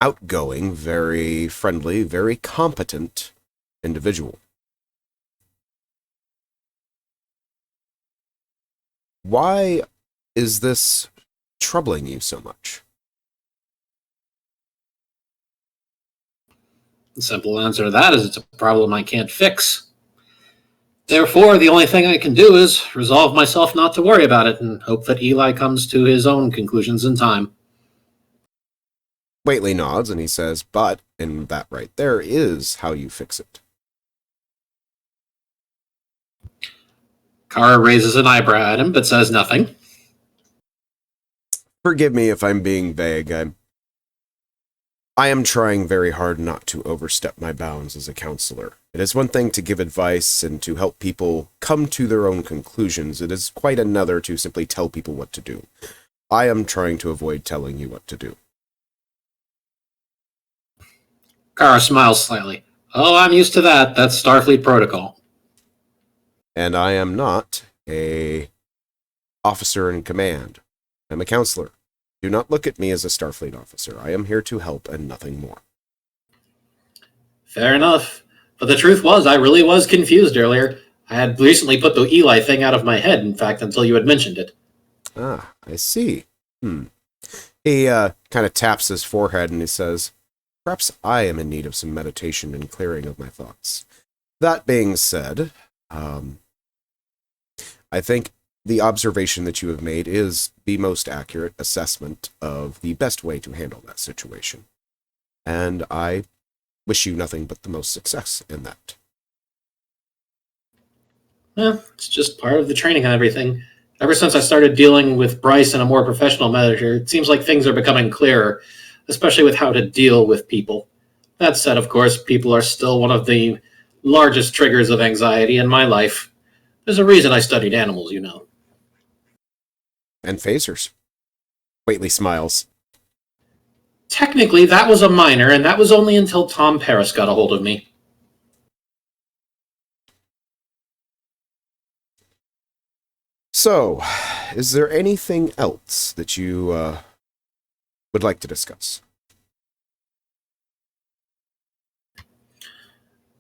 outgoing, very friendly, very competent individual. Why is this troubling you so much? The simple answer to that is it's a problem I can't fix. Therefore, the only thing I can do is resolve myself not to worry about it and hope that Eli comes to his own conclusions in time. Whately nods and he says, but, and that right there is how you fix it. Kara raises an eyebrow at him, but says nothing. Forgive me if I'm being vague. I am trying very hard not to overstep my bounds as a counselor. It is one thing to give advice and to help people come to their own conclusions. It is quite another to simply tell people what to do. I am trying to avoid telling you what to do. Kara smiles slightly. Oh, I'm used to that. That's Starfleet protocol. And I am not a officer in command. I'm a counselor. Do not look at me as a Starfleet officer. I am here to help and nothing more. Fair enough. But the truth was, I really was confused earlier. I had recently put the Eli thing out of my head, in fact, until you had mentioned it. Ah, I see. He kind of taps his forehead and he says, perhaps I am in need of some meditation and clearing of my thoughts. That being said, I think the observation that you have made is the most accurate assessment of the best way to handle that situation. And I wish you nothing but the most success in that. It's just part of the training and everything. Ever since I started dealing with Bryce in a more professional measure, it seems like things are becoming clearer, especially with how to deal with people. That said, of course, people are still one of the largest triggers of anxiety in my life. There's a reason I studied animals, you know. And phasers. Whately smiles. Technically, that was a minor, and that was only until Tom Paris got a hold of me. So, is there anything else that you would like to discuss?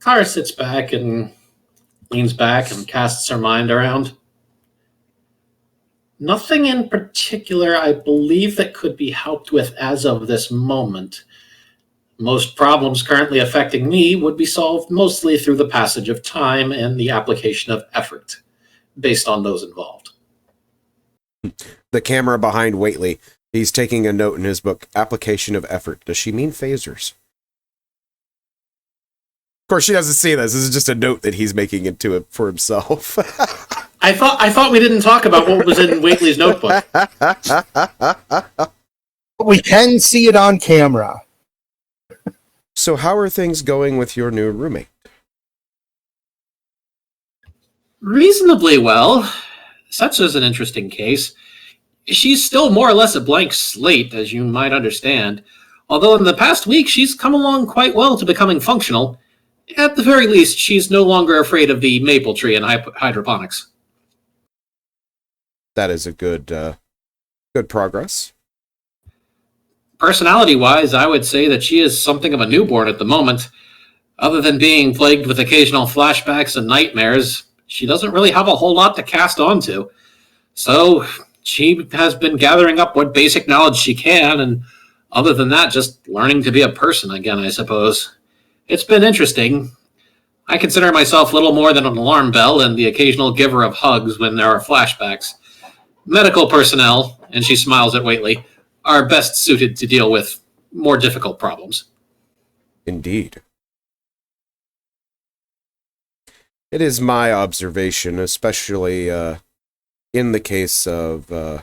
Kara sits back and leans back and casts her mind around. Nothing in particular, I believe, that could be helped with as of this moment. Most problems currently affecting me would be solved mostly through the passage of time and the application of effort, based on those involved. The camera behind Whately. He's taking a note in his book, Application of Effort. Does she mean phasers? Of course, she doesn't see this. This is just a note that he's making into it for himself. I thought we didn't talk about what was in Whately's notebook. We can see it on camera. So how are things going with your new roommate? Reasonably well. Such is an interesting case. She's still more or less a blank slate, as you might understand, although in the past week she's come along quite well to becoming functional. At the very least, she's no longer afraid of the maple tree and hydroponics. That is a good progress. Personality-wise, I would say that she is something of a newborn at the moment. Other than being plagued with occasional flashbacks and nightmares, she doesn't really have a whole lot to cast onto. So she has been gathering up what basic knowledge she can, and other than that, just learning to be a person again, I suppose. It's been interesting. I consider myself little more than an alarm bell and the occasional giver of hugs when there are flashbacks. Medical personnel, and she smiles at Whately, are best suited to deal with more difficult problems. Indeed. It is my observation, especially in the case of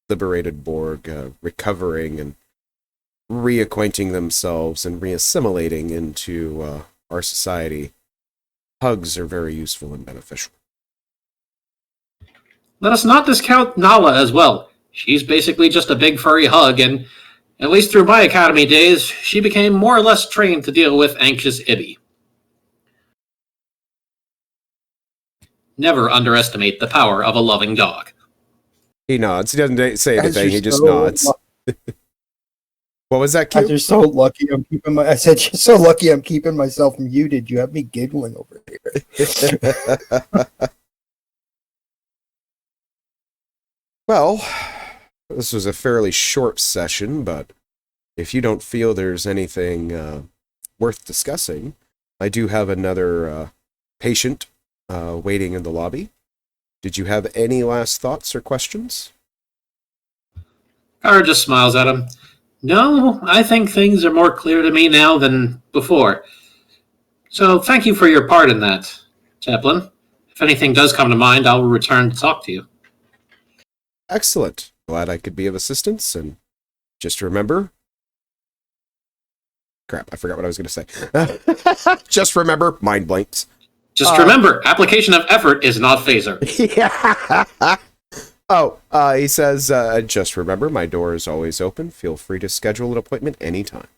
liberated Borg recovering and reacquainting themselves and reassimilating into our society, hugs are very useful and beneficial. Let us not discount Nala as well. She's basically just a big furry hug, and at least through my academy days, she became more or less trained to deal with anxious Ibby. Never underestimate the power of a loving dog. He nods. He doesn't say anything. You're He just so nods. What was that, Q? You're so lucky I'm keeping I said you're so lucky I'm keeping myself muted. You have me giggling over here. Well, this was a fairly short session, but if you don't feel there's anything worth discussing, I do have another patient waiting in the lobby. Did you have any last thoughts or questions? Kara just smiles at him. No, I think things are more clear to me now than before. So thank you for your part in that, Chaplain. If anything does come to mind, I'll return to talk to you. Excellent. Glad I could be of assistance, and just remember... Crap, I forgot what I was going to say. Just remember, mind blanks. Just remember, application of effort is not phaser. Yeah. He says, just remember, my door is always open. Feel free to schedule an appointment anytime.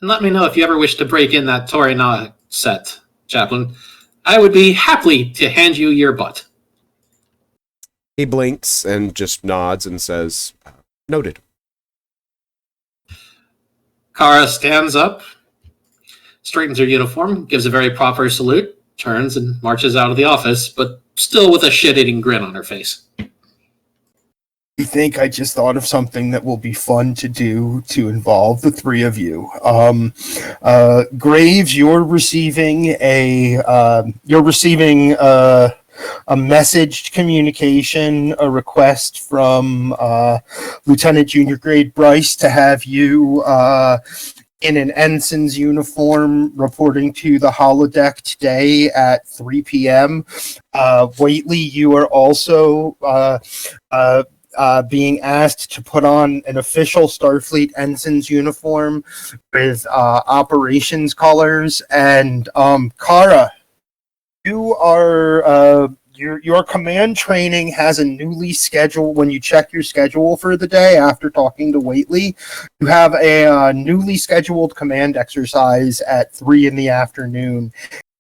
And let me know if you ever wish to break in that Torina set, Chaplain. I would be happy to hand you your butt. He blinks and just nods and says, noted. Kara stands up, straightens her uniform, gives a very proper salute, turns and marches out of the office, but still with a shit-eating grin on her face. I think I just thought of something that will be fun to do to involve the three of you. Graves, you're receiving a messaged communication, a request from Lieutenant Junior Grade Bryce to have you in an ensign's uniform reporting to the holodeck today at 3 p.m. Whately, you are also being asked to put on an official Starfleet ensign's uniform with operations colors. And Kara, you are your command training has a newly scheduled. When you check your schedule for the day after talking to Whately, you have a newly scheduled command exercise at 3 p.m.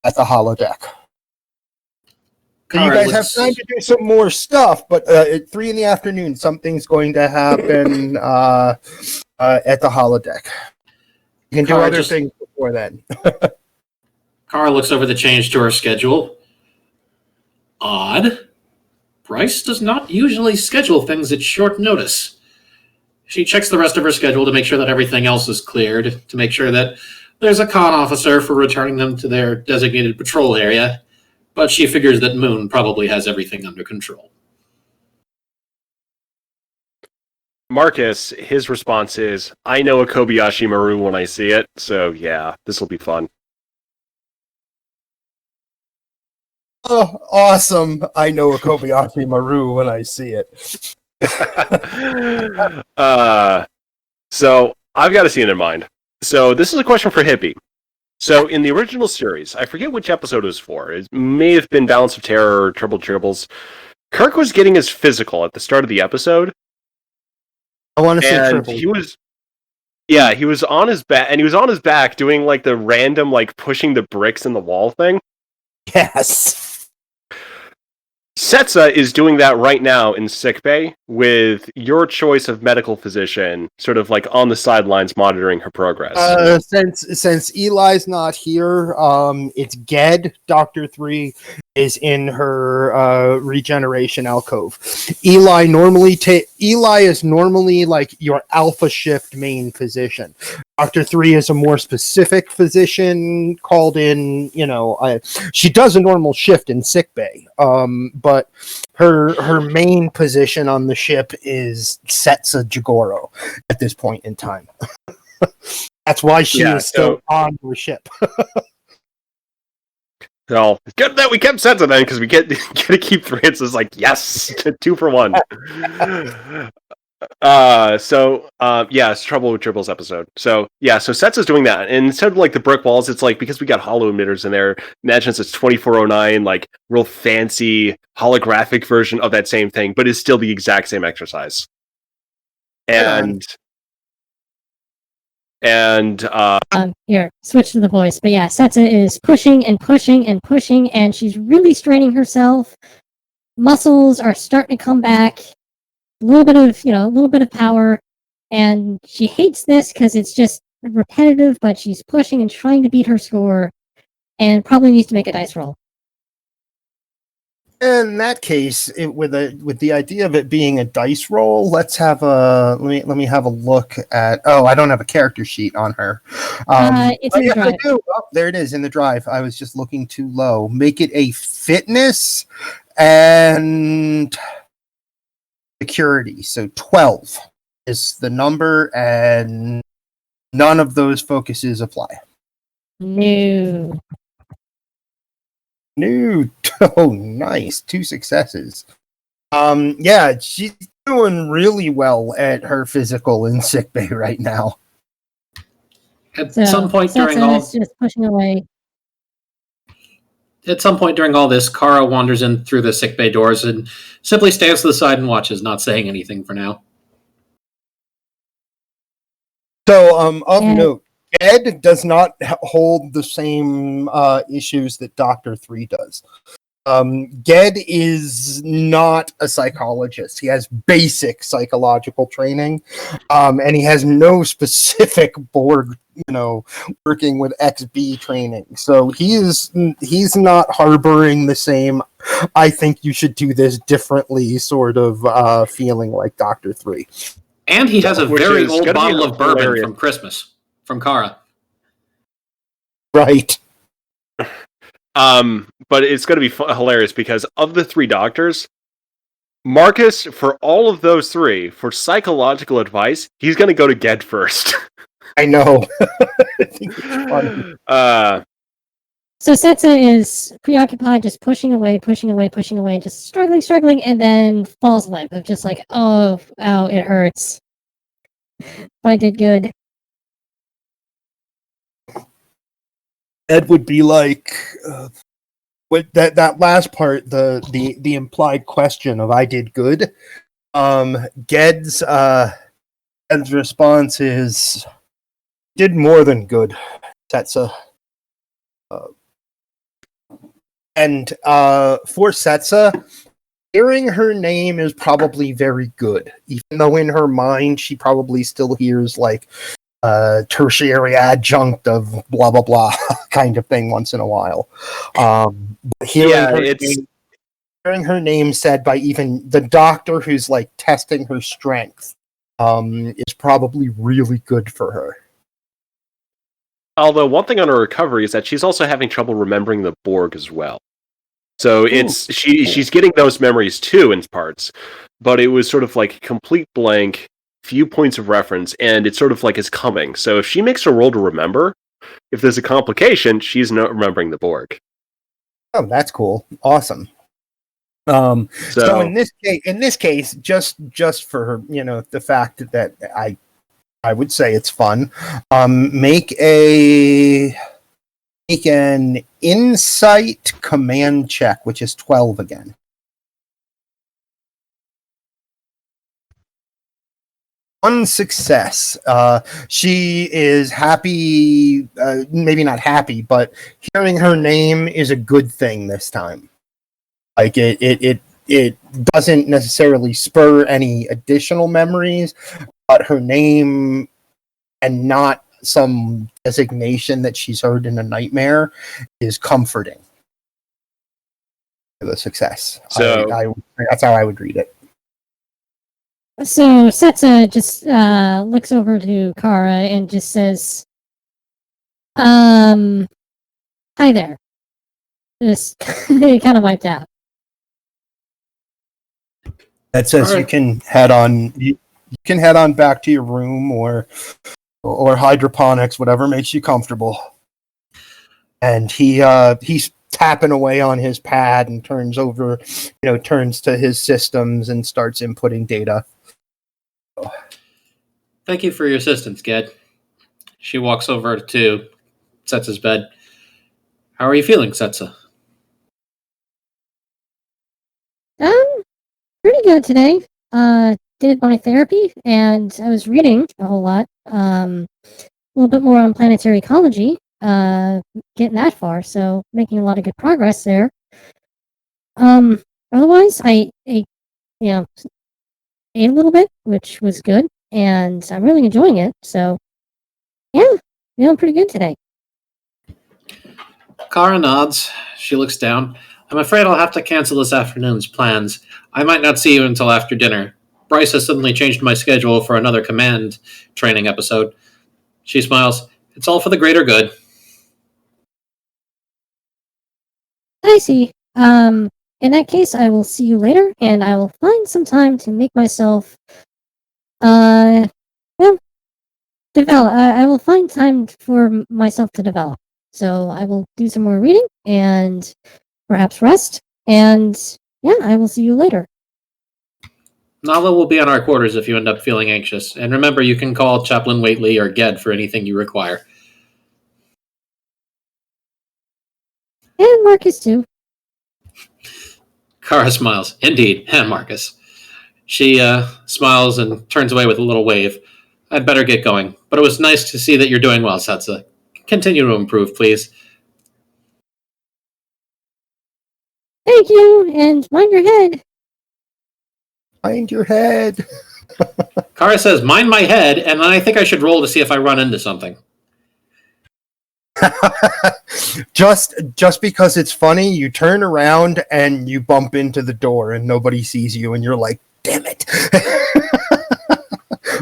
at the holodeck. So you guys have time to do some more stuff, but at 3 p.m, something's going to happen at the holodeck. You can do other things before then. Kara looks over the change to her schedule. Odd. Bryce does not usually schedule things at short notice. She checks the rest of her schedule to make sure that everything else is cleared, to make sure that there's a con officer for returning them to their designated patrol area, but she figures that Moon probably has everything under control. Marcus, his response is, I know a Kobayashi Maru when I see it, so yeah, this will be fun. Oh, awesome. I know a Kobayashi Maru when I see it. So, I've got a scene in mind. So, this is a question for Hippie. So, in the original series, I forget which episode it was for. It may have been Balance of Terror or Triple Tribbles. Kirk was getting his physical at the start of the episode. I want to say And triple. he was on his back, and he was on his back doing like the random like pushing the bricks in the wall thing. Yes. Setsa is doing that right now in sickbay with your choice of medical physician sort of like on the sidelines monitoring her progress. Since Eli's not here, it's Ged. Dr. 3 is in her regeneration alcove. Eli is normally like your alpha shift main physician. Dr. 3 is a more specific physician called in, she does a normal shift in sickbay, but her main position on the ship is Setsa Jagoro at this point in time. That's why she is still on the ship. Well, it's good that we kept Setsa then, because we get to keep 3. It's like, yes, 2 for 1. It's Trouble with Tribbles episode. So Setsa's doing that, and instead of like the brick walls, it's like, because we got holo emitters in there, imagine it's 2409, like real fancy holographic version of that same thing, but it's still the exact same exercise. Here, switch to the voice. But yeah, Setsa is pushing and pushing and pushing, and she's really straining herself. Muscles are starting to come back. A little bit of power, and she hates this because it's just repetitive, but she's pushing and trying to beat her score, and probably needs to make a dice roll. In that case, with the idea of it being a dice roll, let's have a let me have a look at. Oh, I don't have a character sheet on her. It's in the yes, I drive. do. Oh, there it is in the drive. I was just looking too low. Make it a fitness and security. So 12 is the number, and none of those focuses apply. No. No. Oh, nice. 2 successes. Yeah, she's doing really well at her physical in sickbay right now. At So some point during Setsa's just pushing away. At some point during all this, Kara wanders in through the sickbay doors and simply stands to the side and watches, not saying anything for now. So, of Yeah. note, Ed does not hold the same issues that Doctor 3 does. Ged is not a psychologist. He has basic psychological training, and he has no specific Borg, working with XB training. So he's not harboring the same, I think you should do this differently sort of feeling like Doctor 3. And he has a Which very is old gonna be bottle of bourbon hilarious. from Christmas from Kara. Right. But it's going to be hilarious because of the 3 doctors, Marcus, for all of those 3, for psychological advice, he's going to go to Ged first. I know. I think it's funny. So Setsa is preoccupied, just pushing away, just struggling, and then falls limp of just like, oh, ow, it hurts. But I did good. Ed would be like, with that last part, the implied question of "I did good." Ged's response is, "Did more than good." Setsa, and for Setsa, hearing her name is probably very good, even though in her mind she probably still hears like tertiary adjunct of blah blah blah kind of thing once in a while. Hearing her name said by even the doctor who's like testing her strength is probably really good for her. Although one thing on her recovery is that she's also having trouble remembering the Borg as well. So she's getting those memories too in parts, but it was sort of like complete blank, few points of reference, and it's sort of like it's coming. So if she makes a roll to remember, if there's a complication, she's not remembering the Borg. Oh, that's cool. Awesome. So in this case, just for her, the fact that I would say it's fun. Make an insight command check, which is 12 again. One success. She is happy, maybe not happy, but hearing her name is a good thing this time. Like it doesn't necessarily spur any additional memories, but her name and not some designation that she's heard in a nightmare is comforting. The success. So that's how I would read it. So Setsa just looks over to Kara and just says, hi there. Just kind of wiped out. That says All you right. can head on. You can head on back to your room or hydroponics, whatever makes you comfortable. And he's tapping away on his pad and turns to his systems and starts inputting data. Thank you for your assistance, Ged. She walks over to Setsa's bed. How are you feeling, Setsa? Pretty good today. Did my therapy, and I was reading a whole lot. A little bit more on planetary ecology. Getting that far, so making a lot of good progress there. Otherwise, I ate a little bit, which was good, and I'm really enjoying it. So, yeah, feeling pretty good today. Kara nods. She looks down. I'm afraid I'll have to cancel this afternoon's plans. I might not see you until after dinner. Bryce has suddenly changed my schedule for another command training episode. She smiles. It's all for the greater good. I see. In that case, I will see you later, and I will find some time to make myself, well, develop. I will find time for myself to develop. So I will do some more reading and perhaps rest. And yeah, I will see you later. Nala will be on our quarters if you end up feeling anxious. And remember, you can call Chaplain Whately or Ged for anything you require. And Marcus too. Kara smiles. Indeed, and Marcus. She smiles and turns away with a little wave. I'd better get going. But it was nice to see that you're doing well, Setsa. Continue to improve, please. Thank you, and mind your head. Mind your head. Kara says, mind my head, and I think I should roll to see if I run into something. just because it's funny, you turn around and you bump into the door and nobody sees you and you're like, damn it.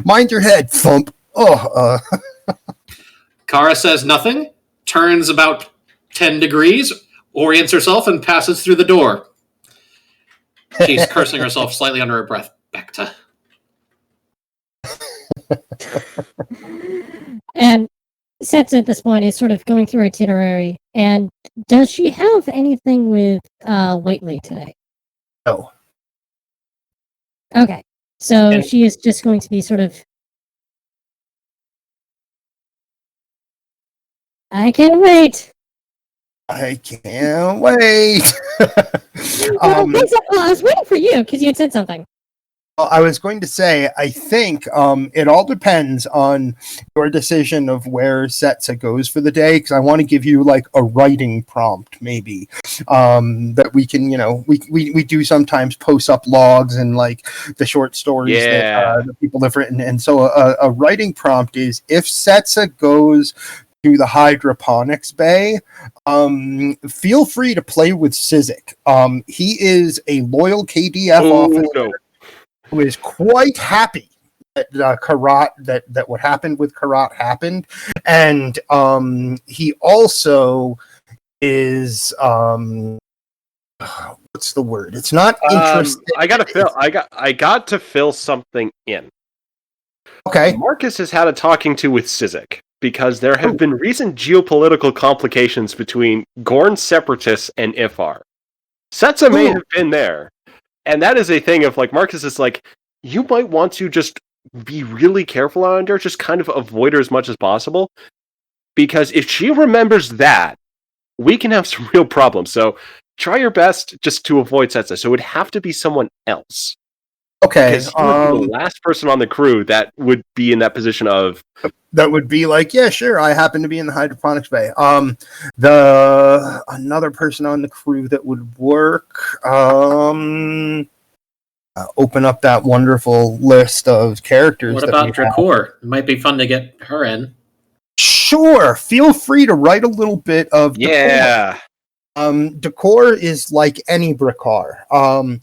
Mind your head, thump. Kara says nothing, turns about 10 degrees, orients herself, and passes through the door. She's cursing herself slightly under her breath. Bacta. And Setsa at this point is sort of going through her itinerary. And does she have anything with Whately today? No. Okay. So she is just going to be sort of... I can't wait. I can't wait. I was waiting for you because you had said something. Well, I was going to say, I think it all depends on your decision of where Setsa goes for the day, because I want to give you like a writing prompt, maybe, that we can, we do sometimes post up logs and like the short stories that people have written. And so a writing prompt is, if Setsa goes to the hydroponics bay, feel free to play with Sizik. He is a loyal KDF officer who is quite happy that that what happened with Karat happened, and he also is what's the word? It's not interested. I got to fill something in. Okay. Marcus has had a talking to with Sizik, because there have been recent geopolitical complications between Gorn separatists and Ifar. Setsa may have been there. And that is a thing of, like, Marcus is like, you might want to just be really careful around her, just kind of avoid her as much as possible. Because if she remembers that, we can have some real problems. So try your best just to avoid Setsa. So it would have to be someone else. Okay. Because you would be the last person on the crew that would be in that position of... That would be like, yeah, sure, I happen to be in the hydroponics bay. Another person on the crew that would work, open up that wonderful list of characters. What about Dracor? It might be fun to get her in. Sure, feel free to write a little bit of Decor. Decor is like any Bricar.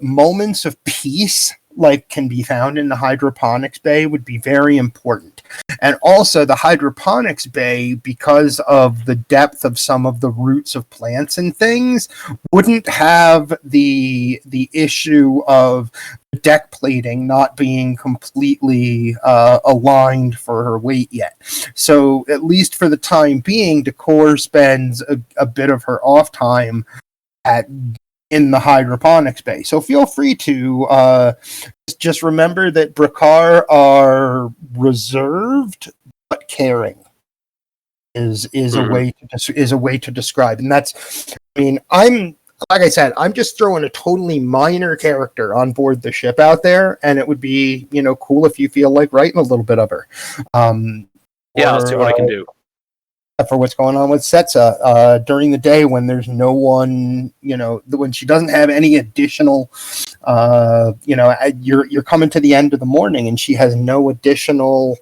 Moments of peace, like, can be found in the hydroponics bay, would be very important. And also the hydroponics bay, because of the depth of some of the roots of plants and things, wouldn't have the issue of deck plating not being completely aligned for her weight yet. So at least for the time being, Decor spends a bit of her off time in the hydroponics bay. So feel free to just remember that Bricar are reserved but caring is a way to describe. And that's, I mean, like I said, I'm just throwing a totally minor character on board the ship out there, and it would be, cool if you feel like writing a little bit of her. I'll see what I can do. For what's going on with Setsa during the day, when there's no one, when she doesn't have any additional, you're coming to the end of the morning and she has no additional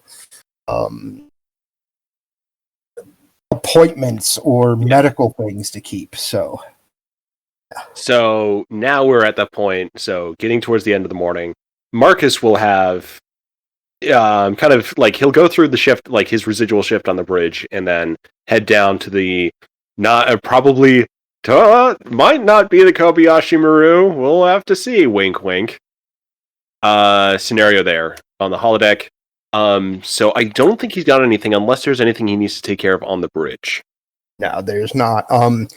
appointments or medical things to keep. So now we're at that point. So getting towards the end of the morning, Marcus will have kind of like he'll go through the shift, like his residual shift on the bridge, and then head down to the probably might not be the Kobayashi Maru. We'll have to see. Wink, wink. Scenario there on the holodeck. So I don't think he's got anything unless there's anything he needs to take care of on the bridge. no, there's not. You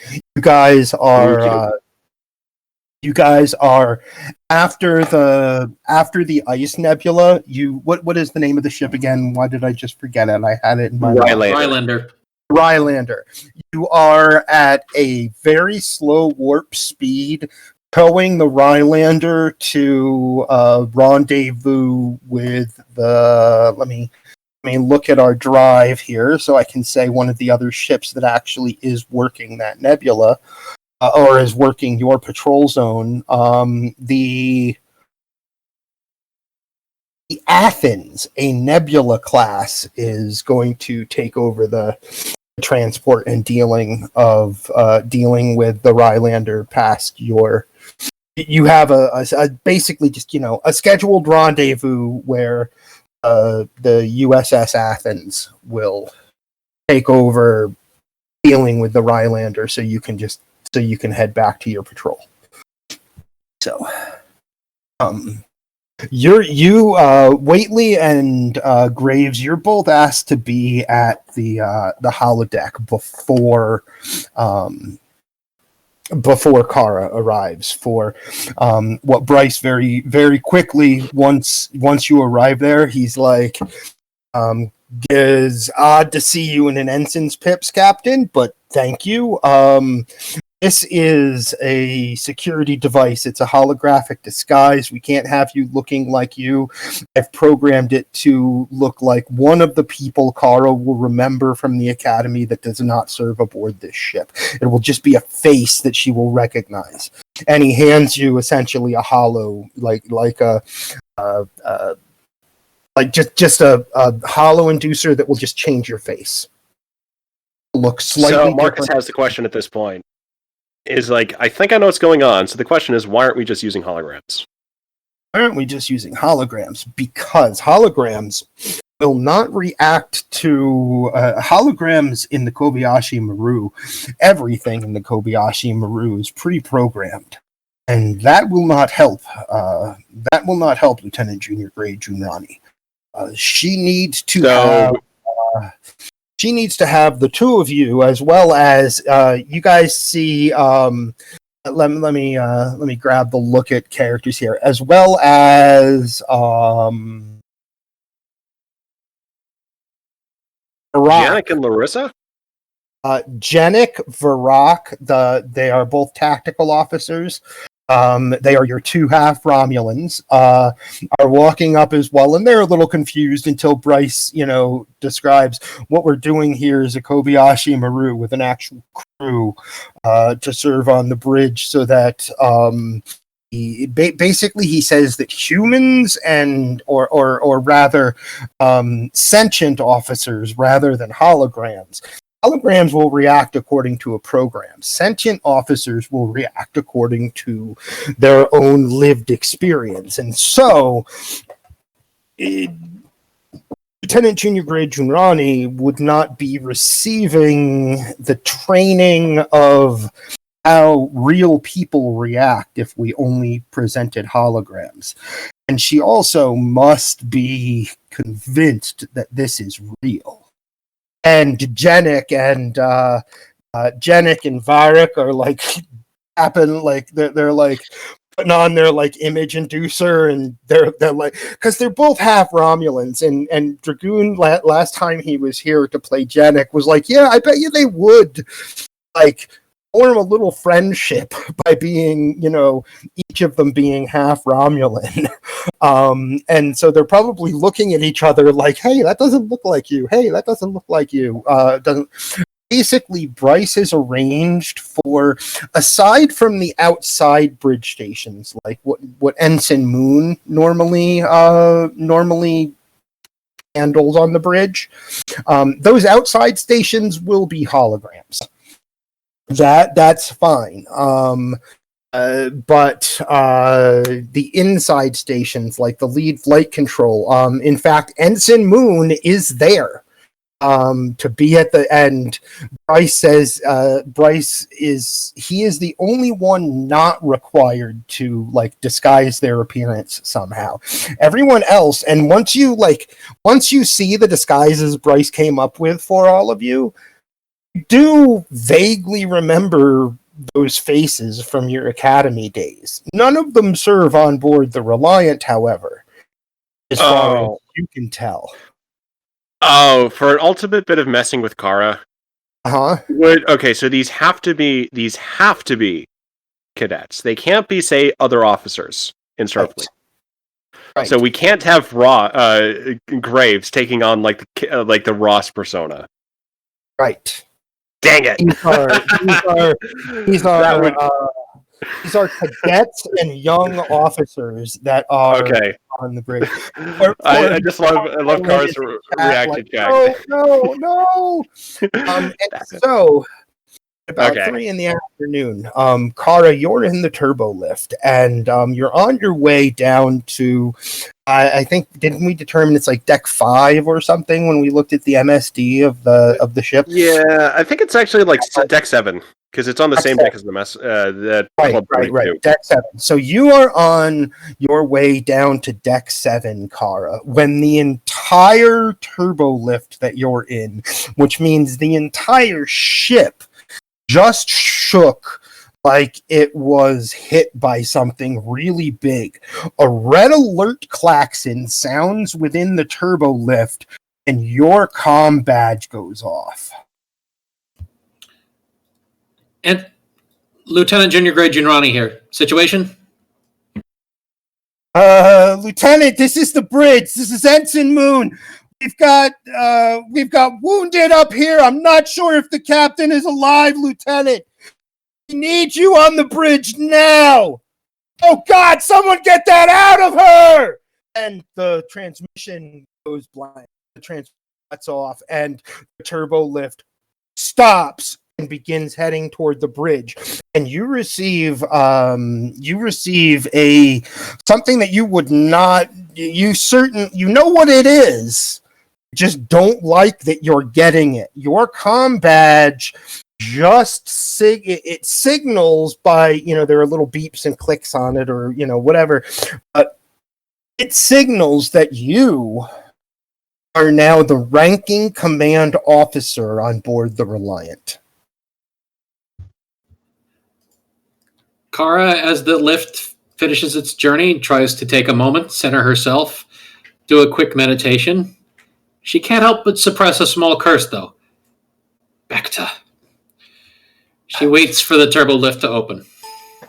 guys are. You guys are after the ice nebula. What is the name of the ship again? Why did I just forget it? I had it in my Rylander. Rylander. You are at a very slow warp speed, towing the Rylander to rendezvous with the. Let me look at our drive here so I can say one of the other ships that actually is working that nebula. Or is working your patrol zone. The Athens, a Nebula class, is going to take over the transport and dealing with the Rylander past your. You have a basically just a scheduled rendezvous where the USS Athens will take over dealing with the Rylander, so you can head back to your patrol. So, Whately and Graves, you're both asked to be at the holodeck before Kara arrives for what Bryce very, very quickly, once you arrive there, he's like, it's odd to see you in an ensign's pips, Captain, but thank you. This is a security device. It's a holographic disguise. We can't have you looking like you. I've programmed it to look like one of the people Kara will remember from the Academy that does not serve aboard this ship. It will just be a face that she will recognize. And he hands you essentially a hollow, just a hollow inducer that will just change your face. Look slightly So Marcus different. has the question at this point. Is like, I think I know what's going on. So the question is, why aren't we just using holograms? Why aren't we just using holograms? Because holograms will not react to holograms in the Kobayashi Maru. Everything in the Kobayashi Maru is pre-programmed. And that will not help. That will not help Lieutenant Junior Grade Junrani. She needs to have. She needs to have the two of you, as well as you guys see. Let me grab the look at characters here, as well as Janik and Larissa. Janik, Varrock, they are both tactical officers. They are your two half Romulans, are walking up as well, and they're a little confused until Bryce, describes what we're doing here is a Kobayashi Maru with an actual crew to serve on the bridge, so that basically he says that humans or rather sentient officers rather than holograms. Holograms will react according to a program. Sentient officers will react according to their own lived experience. And so, Lieutenant Junior Grade Junrani would not be receiving the training of how real people react if we only presented holograms. And she also must be convinced that this is real. And Janik and Varric are like happen like they're like putting on their like image inducer, and they're like, because they're both half Romulans, and Dragoon last time he was here to play Janik was like, yeah, I bet you they would like form a little friendship by being, each of them being half Romulan. And so they're probably looking at each other like, hey, that doesn't look like you. Hey, that doesn't look like you. Basically, Bryce has arranged for, aside from the outside bridge stations, like what Ensign Moon normally handles on the bridge. Those outside stations will be holograms. That's fine. But the inside stations, like the lead flight control, in fact, Ensign Moon is there to be at the end. Bryce says Bryce is the only one not required to like disguise their appearance somehow. Everyone else, and once you see the disguises Bryce came up with for all of you, do vaguely remember those faces from your academy days. None of them serve on board the Reliant, however, as far as you can tell. Oh, for an ultimate bit of messing with Kara. Okay, so these have to be cadets. They can't be, say, other officers in Starfleet. Right. So we can't have Graves taking on like the Ross persona. Right. Dang it! These are cadets and young officers that are on the bridge. I love Kara's reaction check. No. So about 3 in the afternoon, Kara, you're in the turbo lift, and you're on your way down to. I think, didn't we determine it's like deck 5 or something when we looked at the MSD of the ship? Yeah, I think it's actually like deck 7 because it's on the same deck as the right. Deck 7. So you are on your way down to deck 7, Kara, when the entire turbo lift that you're in, which means the entire ship, just shook like it was hit by something really big. A red alert klaxon sounds within the turbo lift, and your comm badge goes off. And Lieutenant Junior Grade Junrani here. Situation? Lieutenant, this is the bridge. This is Ensign Moon. We've got wounded up here. I'm not sure if the captain is alive, Lieutenant. We need you on the bridge now. Oh God, someone get that out of her! And the transmission goes blind. The transmission cuts off, and the turbo lift stops and begins heading toward the bridge. And you receive something that you would not. You know what it is. Just don't like that you're getting it. Your comm badge just it signals by, there are little beeps and clicks on it, or whatever, but it signals that you are now the ranking command officer on board the Reliant. Kara, as the lift finishes its journey, tries to take a moment, center herself, do a quick meditation. She can't help but suppress a small curse, though. Bacta. She waits for the turbo lift to open.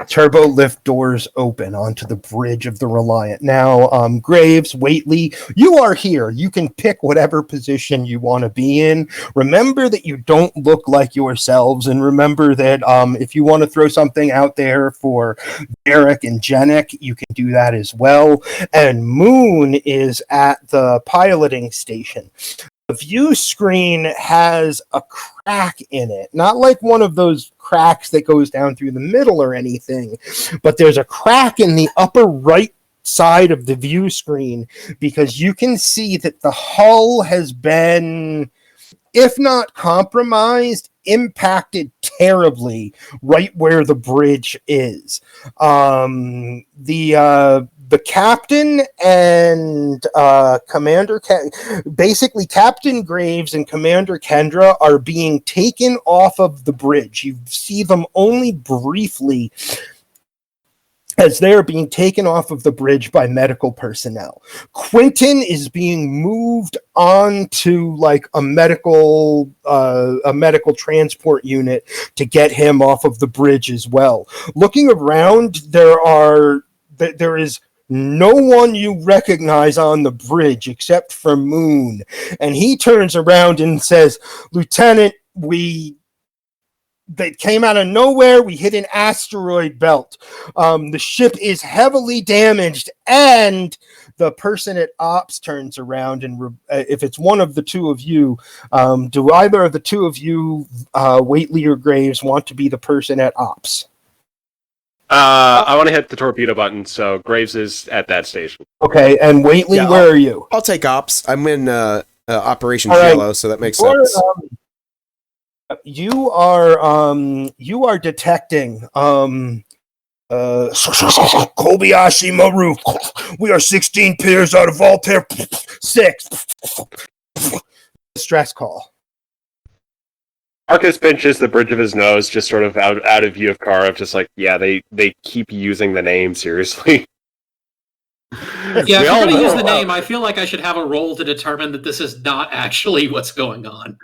Turbo lift doors open onto the bridge of the Reliant. Now, Graves, Whately, you are here. You can pick whatever position you want to be in. Remember that you don't look like yourselves, and remember that if you want to throw something out there for Derek and Jenik, you can do that as well. And Moon is at the piloting station. The view screen has a crack in it, not like one of those cracks that goes down through the middle or anything, but there's a crack in the upper right side of the view screen because you can see that the hull has been, if not compromised, impacted terribly right where the bridge is. The captain and basically Captain Graves and Commander Kendra are being taken off of the bridge. You see them only briefly as they're being taken off of the bridge by medical personnel. Quentin is being moved onto like a medical transport unit to get him off of the bridge as well. Looking around, there is no one you recognize on the bridge except for Moon. And he turns around and says, Lieutenant, they came out of nowhere. We hit an asteroid belt. The ship is heavily damaged, and the person at ops turns around and if it's one of the two of you, do either of the two of you, Whately or Graves, want to be the person at ops? I want to hit the torpedo button, so Graves is at that station. Okay, and Whately, Yeah, where are you? I'll take ops. I'm in Operation All right. Jello, so that makes sense. You are detecting Kobayashi Maru. We are 16 pairs out of Voltaire 6. Stress call. Marcus pinches the bridge of his nose, just sort of out of view of Kara, just like, yeah, they keep using the name seriously. Yeah, if We you're all going to use know. the name, I feel like I should have a role to determine that this is not actually what's going on.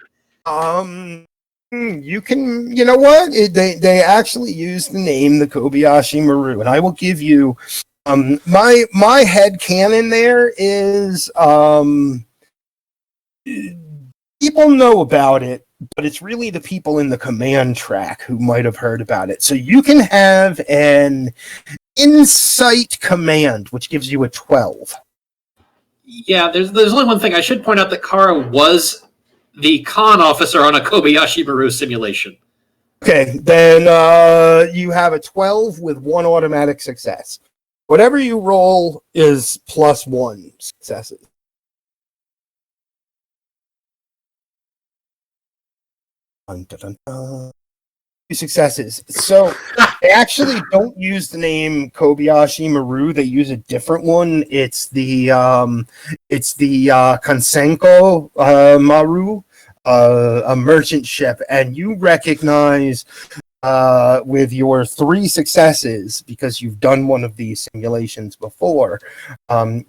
You can, you know what? They actually use the name the Kobayashi Maru, and I will give you my head canon there is people know about it, but it's really the people in the command track who might have heard about it. So you can have an insight command, which gives you a 12. Yeah, there's only one thing. I should point out that Kara was the con officer on a Kobayashi Maru simulation. Okay, then you have a 12 with one automatic success. Whatever you roll is +1 successes. Dun, dun, dun, dun. 2 successes. So they actually don't use the name Kobayashi Maru. They use a different one. It's the Kansenko Maru, a merchant ship, and you recognize with your 3 successes, because you've done one of these simulations before,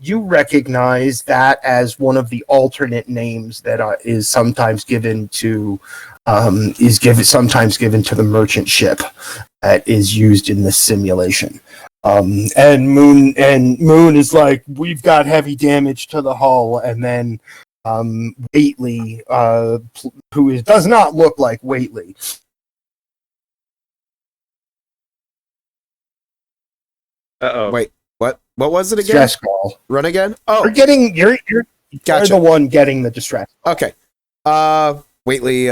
you recognize that as one of the alternate names that is sometimes given to the merchant ship that is used in this simulation. And Moon is like, we've got heavy damage to the hull, and then Whately, who does not look like Whately. Uh-oh. Wait, what? What was it again? Stress call. Run again? Oh, You're gotcha. the one getting the distress. Okay. Whately,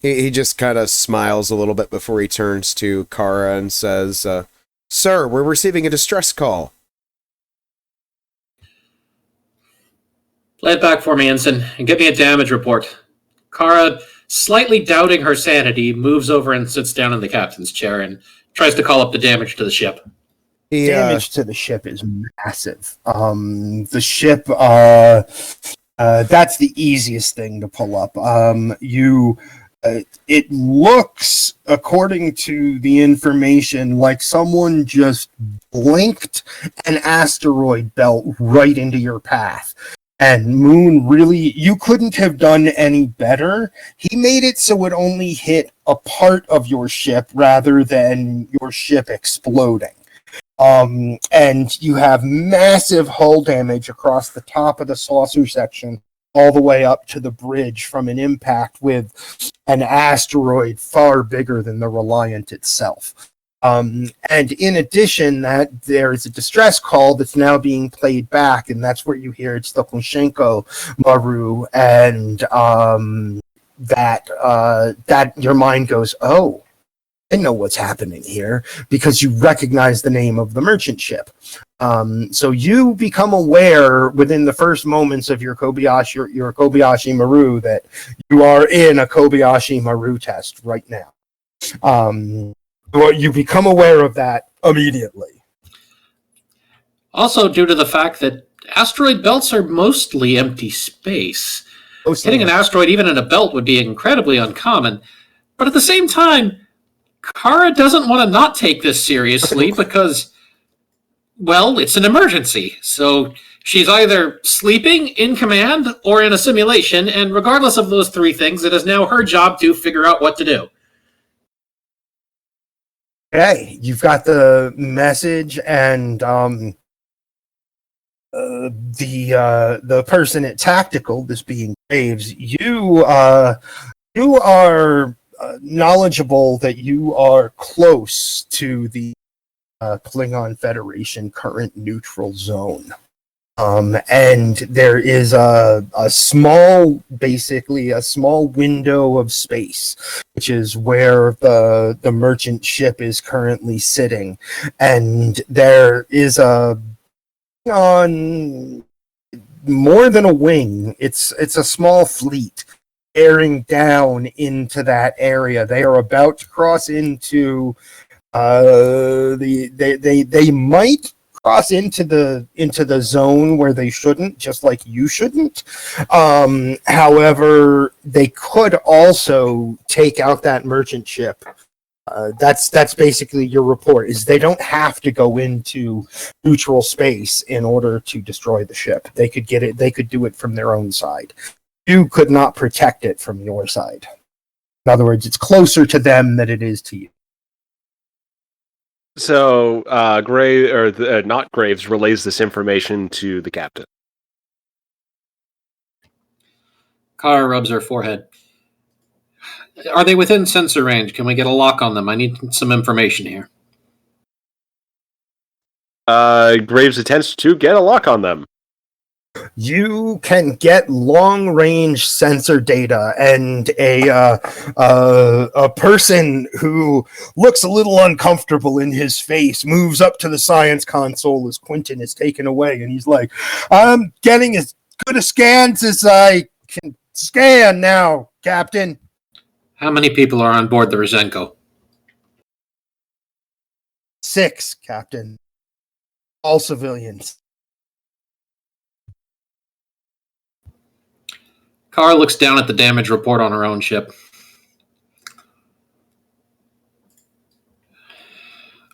he just kind of smiles a little bit before he turns to Kara and says, Sir, we're receiving a distress call. Play it back for me, Ensign, and get me a damage report. Kara, slightly doubting her sanity, moves over and sits down in the captain's chair and tries to call up the damage to the ship. Damage to the ship is massive. The ship, that's the easiest thing to pull up. It looks, according to the information, like someone just blinked an asteroid belt right into your path. And Moon, really, you couldn't have done any better. He made it so it only hit a part of your ship rather than your ship exploding. And you have massive hull damage across the top of the saucer section, all the way up to the bridge from an impact with an asteroid far bigger than the Reliant itself. And in addition, that there is a distress call that's now being played back, and that's where you hear it's the Konshenko Maru, and that your mind goes, oh, I know what's happening here, because you recognize the name of the merchant ship. So you become aware within the first moments of your Kobayashi Maru that you are in a Kobayashi Maru test right now. You become aware of that immediately. Also, due to the fact that asteroid belts are mostly empty space, hitting an asteroid even in a belt would be incredibly uncommon. But at the same time, Kara doesn't want to not take this seriously because, well, it's an emergency. So she's either sleeping in command or in a simulation, and regardless of those 3 things, it is now her job to figure out what to do. Okay, you've got the message, and the person at Tactical, this being Graves, you are knowledgeable that you are close to the Klingon Federation current neutral zone. And there is a small window of space, which is where the merchant ship is currently sitting. And there is on more than a wing. It's a small fleet bearing down into that area. They are about to cross into they might cross into the zone where they shouldn't, just like you shouldn't. However, they could also take out that merchant ship. That's basically your report. Is they don't have to go into neutral space in order to destroy the ship. They could get it. They could do it from their own side. You could not protect it from your side. In other words, it's closer to them than it is to you. So, not Graves relays this information to the captain. Kara rubs her forehead. Are they within sensor range? Can we get a lock on them? I need some information here. Graves attempts to get a lock on them. You can get long-range sensor data, and a person who looks a little uncomfortable in his face moves up to the science console as Quentin is taken away, and he's like, "I'm getting as good a scans as I can scan now, Captain." How many people are on board the Ryzenko? 6, Captain. All civilians. Kara looks down at the damage report on her own ship.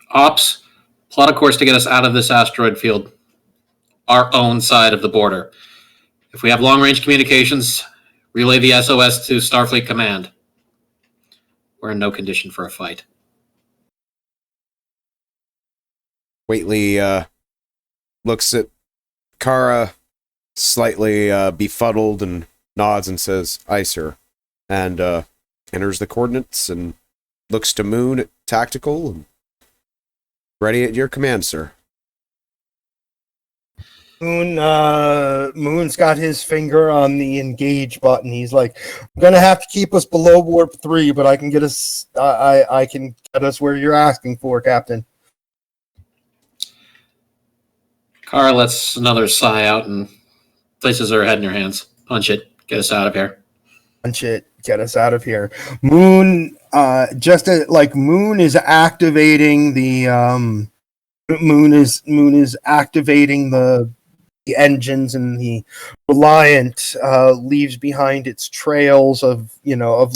Ops, plot a course to get us out of this asteroid field. Our own side of the border. If we have long-range communications, relay the SOS to Starfleet Command. We're in no condition for a fight. Whately looks at Kara, slightly befuddled, and nods and says, "Aye, sir," and enters the coordinates and looks to Moon at tactical and ready at your command, sir. Moon's got his finger on the engage button. He's like, "I'm gonna have to keep us below warp 3, but I can get us. I can get us where you're asking for, Captain." Kara lets another sigh out and places her head in her hands. Punch it. Get us out of here. Punch it. Get us out of here. Moon, Moon is activating the Moon is activating the engines, and the Reliant leaves behind its trails of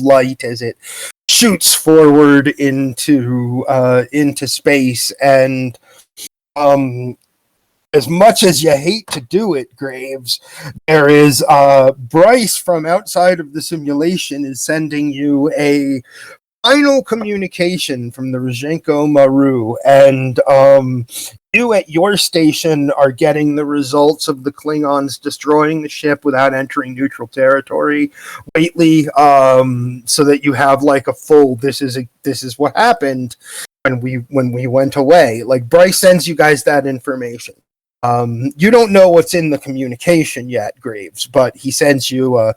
light as it shoots forward into space. And as much as you hate to do it, Graves, there is Bryce from outside of the simulation is sending you a final communication from the Ryzenko Maru, and you at your station are getting the results of the Klingons destroying the ship without entering neutral territory. Whately, so that you have like a full. This is what happened when we went away. Like, Bryce sends you guys that information. You don't know what's in the communication yet, Graves, but he sends you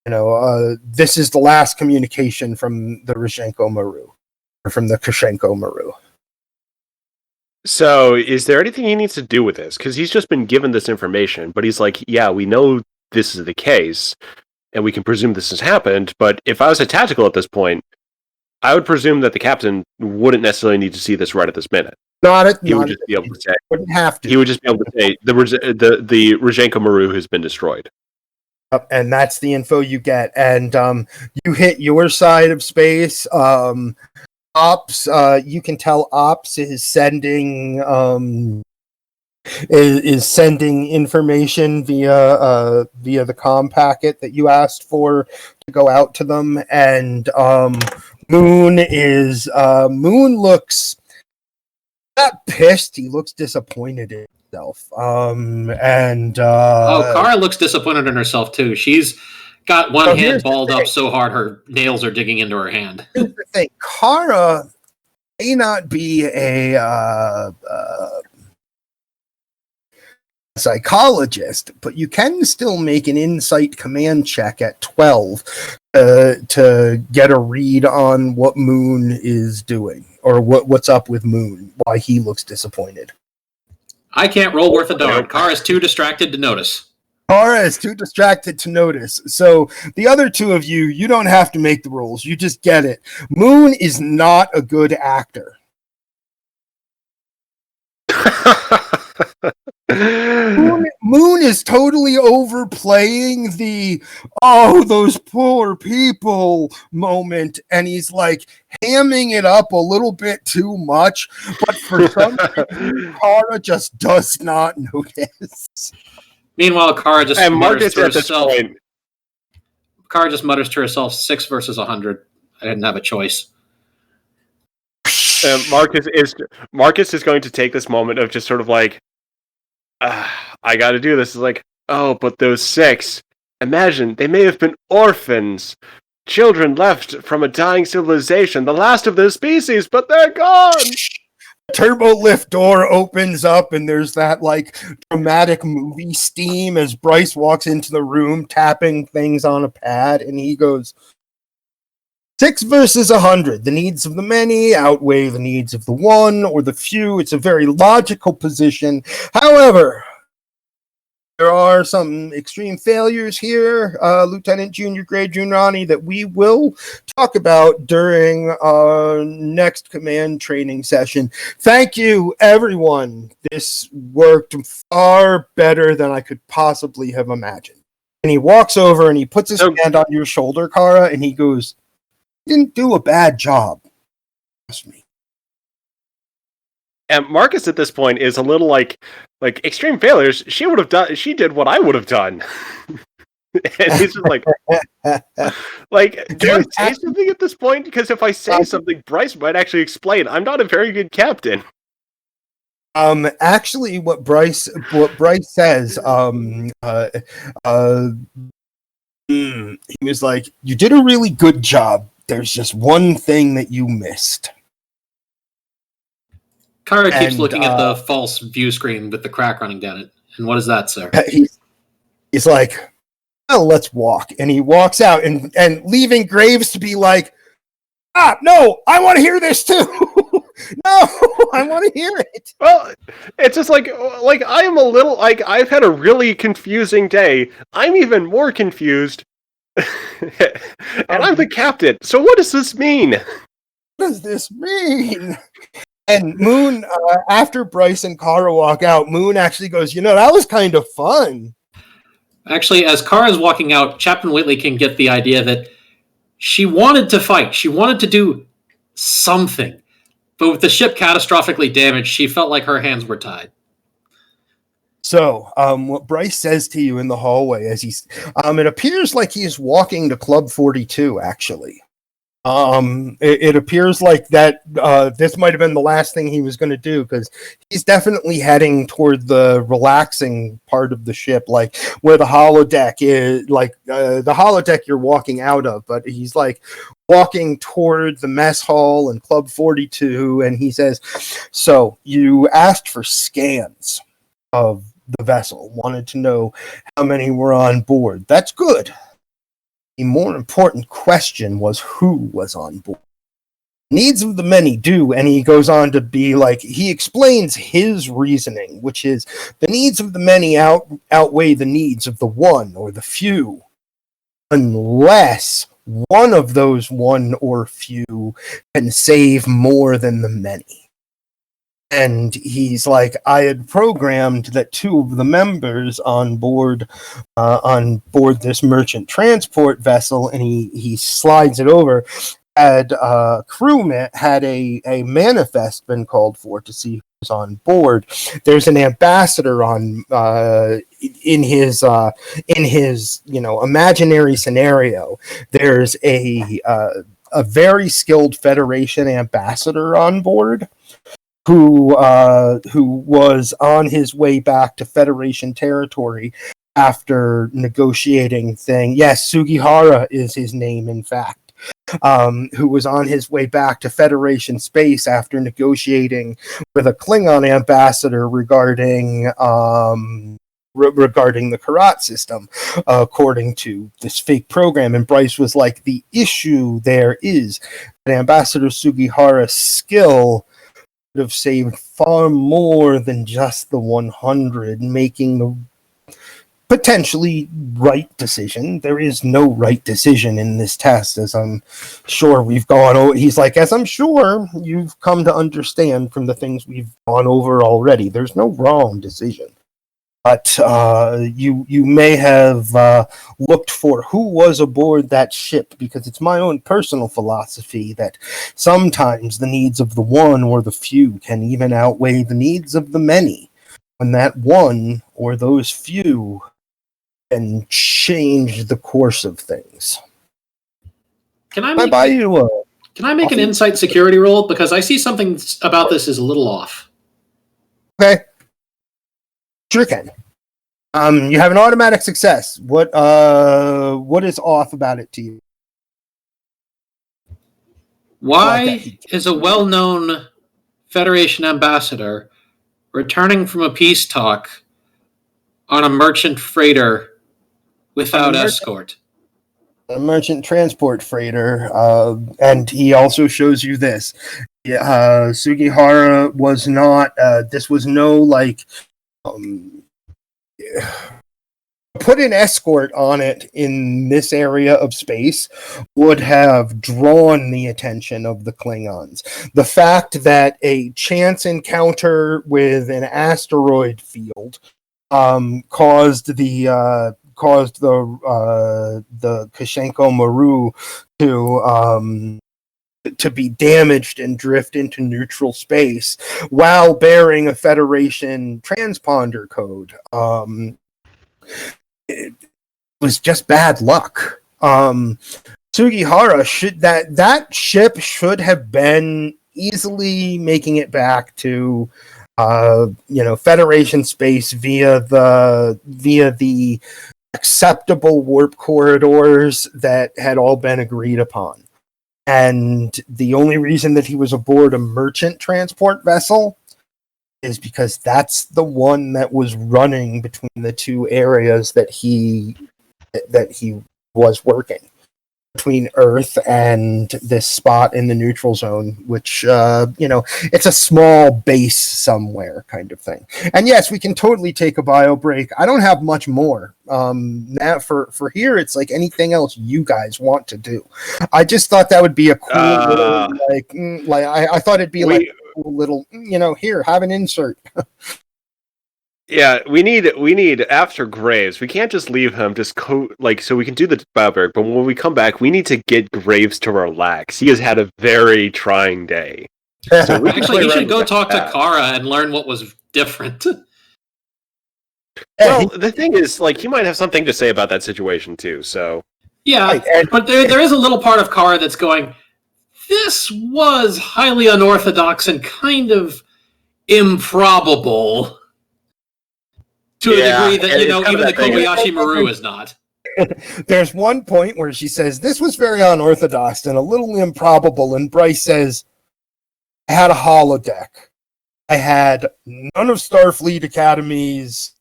this is the last communication from the Ryzenko Maru, or from the Kashenko Maru. So, is there anything he needs to do with this? Because he's just been given this information, but he's like, yeah, we know this is the case, and we can presume this has happened, but if I was a tactical at this point, I would presume that the captain wouldn't necessarily need to see this right at this minute. He would just be able to say, wouldn't have to. He would just be able to say, the Ryzenko Maru has been destroyed. And that's the info you get. And you hit your side of space. Ops, you can tell Ops is sending information via the comm packet that you asked for to go out to them. And Moon looks not pissed. He looks disappointed in himself. Kara looks disappointed in herself too. She's got one hand balled up so hard her nails are digging into her hand. Here's the thing. Kara may not be psychologist, but you can still make an insight command check at 12 to get a read on what Moon is doing, or what's up with Moon, why he looks disappointed. I can't roll worth a darn. Car is too distracted to notice. Kara is too distracted to notice. So the other two of you, you don't have to make the rolls. You just get it. Moon is not a good actor. Moon is totally overplaying the those poor people moment, and he's like hamming it up a little bit too much, but for some reason Kara just does not notice. Meanwhile, Kara just And mutters Marcus to at this herself. point, Kara just mutters to herself, 6 versus 100. I didn't have a choice. Marcus is going to take this moment of just sort of like, I got to do this. It's like, oh, but those 6. Imagine they may have been orphans, children left from a dying civilization, the last of their species, but they're gone. Turbo lift door opens up, and there's that like dramatic movie steam as Bryce walks into the room, tapping things on a pad, and he goes, 6 versus 100. The needs of the many outweigh the needs of the one or the few. It's a very logical position. However, there are some extreme failures here, Lieutenant Junior Grade Junrani, that we will talk about during our next command training session. Thank you, everyone. This worked far better than I could possibly have imagined. And he walks over and he puts his hand on your shoulder, Kara, and he goes, "You didn't do a bad job. Trust me." And Marcus at this point is a little like extreme failures. She did what I would have done. And he's just like, do I say something at this point? Because if I say something, Bryce might actually explain. I'm not a very good captain. Actually, what Bryce says, he was like, "You did a really good job. There's just one thing that you missed." Kara keeps looking at the false view screen with the crack running down it. And what is that, sir? He's like, "Well, let's walk." And he walks out, and leaving Graves to be like, no, I want to hear this too. No, I want to hear it. Well, it's just like I am a little like I've had a really confusing day. I'm even more confused. And I'm the captain. So what does this mean? What does this mean? And Moon, after Bryce and Kara walk out, Moon actually goes, that was kind of fun. Actually, as Kara's walking out, Captain Whately can get the idea that she wanted to fight. She wanted to do something. But with the ship catastrophically damaged, she felt like her hands were tied. So, what Bryce says to you in the hallway as it appears like he's walking to Club 42, actually. It appears like that this might have been the last thing he was going to do, because he's definitely heading toward the relaxing part of the ship, like where the holodeck is, like the holodeck you're walking out of, but he's like walking toward the mess hall and Club 42, and he says, "So you asked for scans of the vessel, wanted to know how many were on board. That's good. The more important question was who was on board. Needs of the many do," and he goes on to be like, he explains his reasoning, which is the needs of the many outweigh the needs of the one or the few, unless one of those one or few can save more than the many. And he's like, I had programmed that 2 of the members on board this merchant transport vessel, and he slides it over, had crewmen had a manifest been called for to see who's on board. There's an ambassador on in his imaginary scenario. There's a very skilled Federation ambassador on board who was on his way back to Federation territory after negotiating thing. Yes, Sugihara is his name, in fact. Who was on his way back to Federation space after negotiating with a Klingon ambassador regarding regarding the Karat system, according to this fake program. And Bryce was like, the issue there is that Ambassador Sugihara's skill would have saved far more than just the 100, making the potentially right decision. There is no right decision in this test, as I'm sure we've gone over. He's like, as I'm sure you've come to understand from the things we've gone over already, there's no wrong decision. But you may have looked for who was aboard that ship, because it's my own personal philosophy that sometimes the needs of the one or the few can even outweigh the needs of the many. When that one or those few can change the course of things. Can I Can I make, buy you a can I make an coffee? insight security roll? Because I see something about this is a little off. Okay. Sure can. You have an automatic success. What is off about it to you? Why is a well-known Federation ambassador returning from a peace talk on a merchant freighter without escort? A merchant transport freighter, and he also shows you this. Sugihara was not. This was no like. Put an escort on it in this area of space would have drawn the attention of the Klingons. The fact that a chance encounter with an asteroid field caused the Kashenko Maru to be damaged and drift into neutral space while bearing a Federation transponder code. It was just bad luck. Sugihara that ship should have been easily making it back to Federation space via the acceptable warp corridors that had all been agreed upon. And the only reason that he was aboard a merchant transport vessel is because that's the one that was running between the two areas that he was working, between Earth and this spot in the neutral zone, which it's a small base somewhere kind of thing. And yes, we can totally take a bio break. I don't have much more. Now for here, it's like anything else you guys want to do. I just thought that would be a cool little, I thought it'd be like a cool little, here, have an insert. Yeah, we need after Graves. We can't just leave him so we can do the bio break, but when we come back, we need to get Graves to relax. He has had a very trying day. So Actually, you should go talk to Kara and learn what was different. Well, the thing is, he might have something to say about that situation too. So yeah, but there is a little part of Kara that's going, this was highly unorthodox and kind of improbable. To a degree that, even the Kobayashi Maru is not. There's one point where she says, this was very unorthodox and a little improbable, and Bryce says, I had a holodeck. I had none of Starfleet Academy's.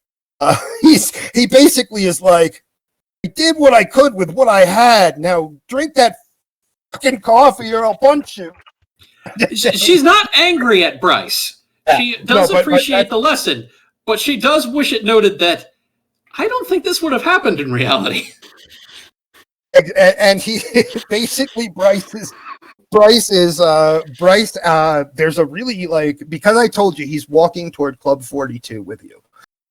He basically is like, I did what I could with what I had. Now drink that fucking coffee or I'll punch you. She's not angry at Bryce. She does appreciate the lesson. But she does wish it noted that I don't think this would have happened in reality. And he basically Bryce. There's a really because I told you he's walking toward Club 42 with you.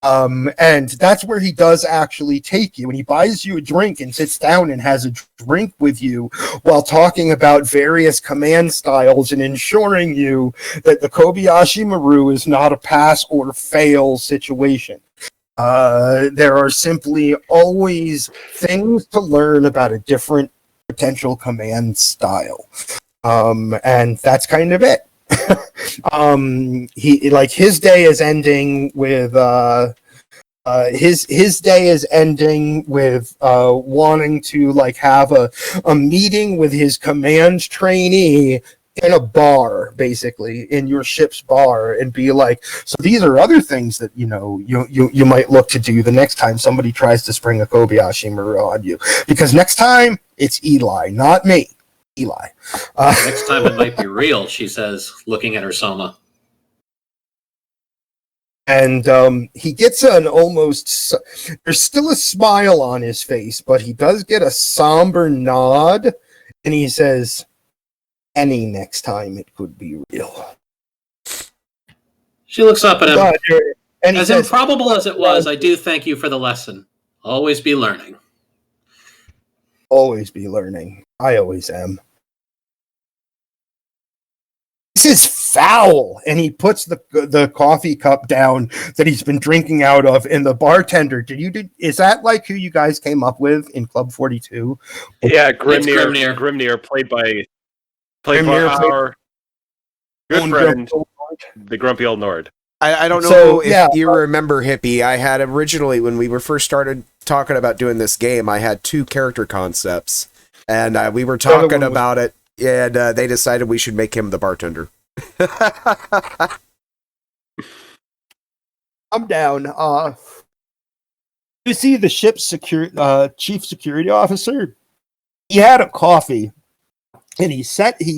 And that's where he does actually take you, and he buys you a drink and sits down and has a drink with you while talking about various command styles and ensuring you that the Kobayashi Maru is not a pass or fail situation. There are simply always things to learn about a different potential command style. And that's kind of it. His day is ending with wanting to have a meeting with his command trainee in a bar, basically in your ship's bar, and be like, so these are other things that you might look to do the next time somebody tries to spring a Kobayashi Maru on you, because next time it's Eli, not me. Eli. Next time it might be real, she says, looking at her Soma. And he gets an almost, there's still a smile on his face, but he does get a somber nod, and he says, any next time it could be real. She looks up at him. And as says, improbable as it was, I do thank you for the lesson. Always be learning. Always be learning. I always am. This is foul. And he puts the coffee cup down that he's been drinking out of, and the bartender, is that like who you guys came up with in Club 42? Yeah, Grimnir, played by our good friend, the grumpy old Nord. I don't know if you remember, Hippie. I had originally, when we were first started talking about doing this game, I had 2 character concepts, and we were talking about it, and they decided we should make him the bartender. I'm down. You see the ship's chief security officer? He had a coffee, and he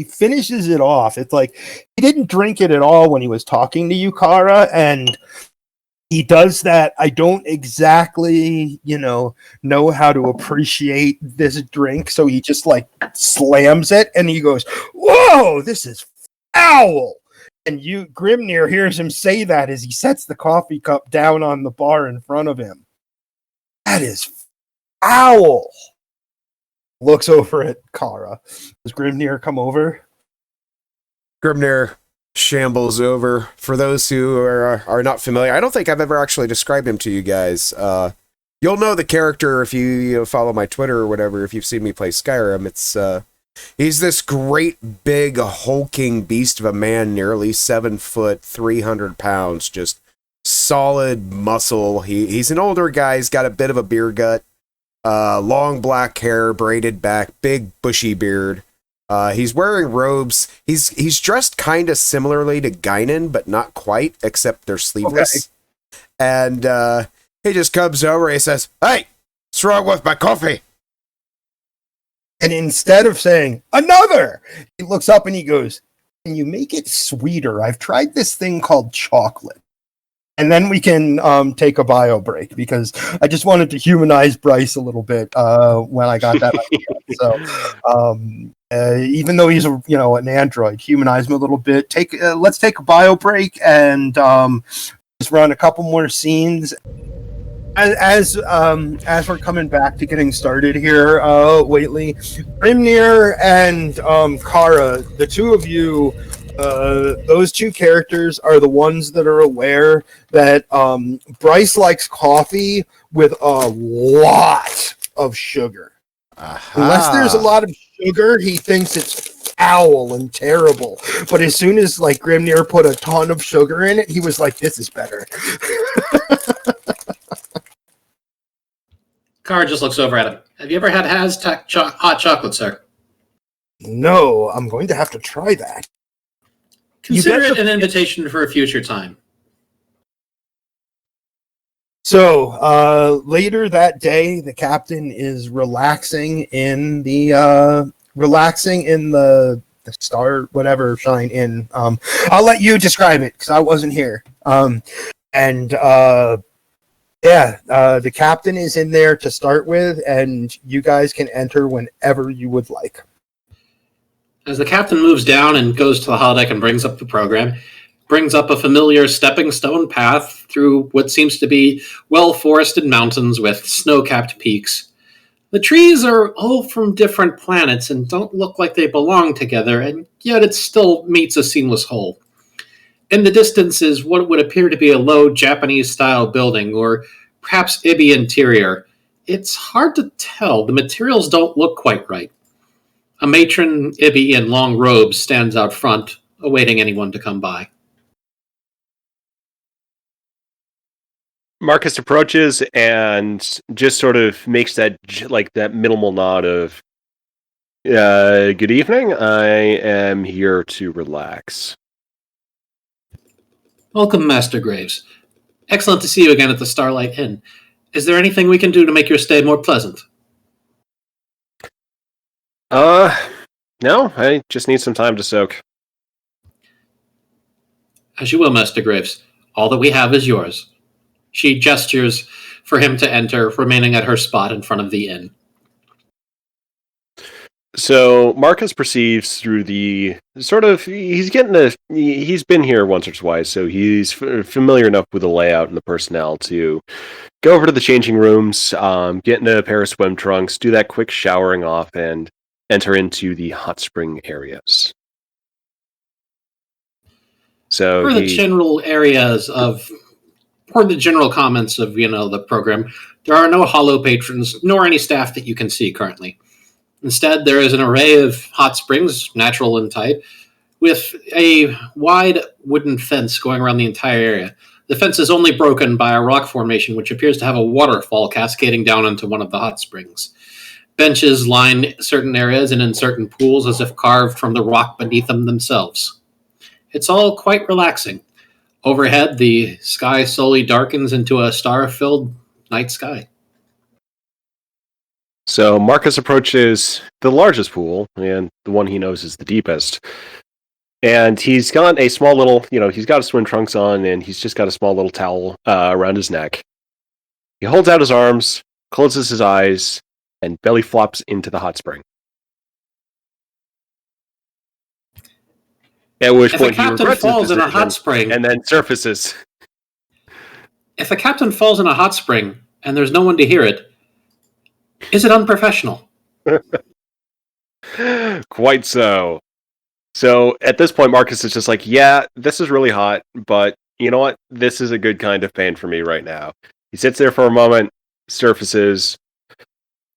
finishes it off. It's like he didn't drink it at all when he was talking to you, Kara, and he does that. I don't exactly, know how to appreciate this drink, so he just like slams it, and he goes, "Whoa, this is foul!" And Grimnir hears him say that as he sets the coffee cup down on the bar in front of him. That is foul. Looks over at Kara. Does Grimnir come over? Grimnir shambles over. For those who are not familiar, I don't think I've ever actually described him to you guys. You'll know the character if you follow my Twitter or whatever, if you've seen me play Skyrim. It's he's this great big hulking beast of a man, nearly 7 foot, 300 pounds, just solid muscle. He's an older guy. He's got a bit of a beer gut. Long black hair, braided back, big bushy beard. He's wearing robes. He's dressed kind of similarly to Guinan, but not quite, except they're sleeveless. Okay. And he just comes over and he says, "Hey, what's wrong with my coffee?" And instead of saying, "Another," he looks up and he goes, "Can you make it sweeter? I've tried this thing called chocolate." And then we can take a bio break, because I just wanted to humanize Bryce a little bit when I got that idea. So even though he's an android, humanize him a little bit. Let's take a bio break and just run a couple more scenes. As we're coming back to getting started here, Whately, Grimnir and Kara, the two of you. Those 2 characters are the ones that are aware that Bryce likes coffee with a lot of sugar. Unless there's a lot of sugar, he thinks it's foul and terrible. But as soon as Grimnir put a ton of sugar in it, he was like, "This is better." Kara just looks over at him. Have you ever had hot chocolate, sir? No, I'm going to have to try that. Consider it an invitation for a future time. So later that day, the captain is relaxing in the star, whatever, Shine Inn. I'll let you describe it because I wasn't here. The captain is in there to start with, and you guys can enter whenever you would like. As the captain moves down and goes to the holodeck and brings up the program, brings up a familiar stepping stone path through what seems to be well-forested mountains with snow-capped peaks. The trees are all from different planets and don't look like they belong together, and yet it still meets a seamless whole. In the distance is what would appear to be a low Japanese-style building, or perhaps Ibi interior. It's hard to tell. The materials don't look quite right. A matron Ibi in long robes stands out front, awaiting anyone to come by. Marcus approaches and just sort of makes that minimal nod of, Good evening. I am here to relax. Welcome, Master Graves. Excellent to see you again at the Starlight Inn. Is there anything we can do to make your stay more pleasant? No, I just need some time to soak. As you will, Master Graves. All that we have is yours. She gestures for him to enter, remaining at her spot in front of the inn. So Marcus perceives through the he's been here once or twice, so he's familiar enough with the layout and the personnel to go over to the changing rooms, get into a pair of swim trunks, do that quick showering off, and enter into the hot spring areas. So For the general comments of the program, there are no hollow patrons nor any staff that you can see currently. Instead, there is an array of hot springs, natural in type, with a wide wooden fence going around the entire area. The fence is only broken by a rock formation which appears to have a waterfall cascading down into one of the hot springs. Benches line certain areas and in certain pools as if carved from the rock beneath them themselves. It's all quite relaxing. Overhead, the sky slowly darkens into a star-filled night sky. So Marcus approaches the largest pool, and the one he knows is the deepest. And he's got a small little, he's got his swim trunks on, and he's just got a small little towel around his neck. He holds out his arms, closes his eyes, and belly flops into the hot spring. At which point he regrets falls his in a hot spring, and then surfaces. If a captain falls in a hot spring and there's no one to hear it, is it unprofessional? Quite so. So at this point, Marcus is just like, yeah, this is really hot, but you know what? This is a good kind of pain for me right now. He sits there for a moment, surfaces,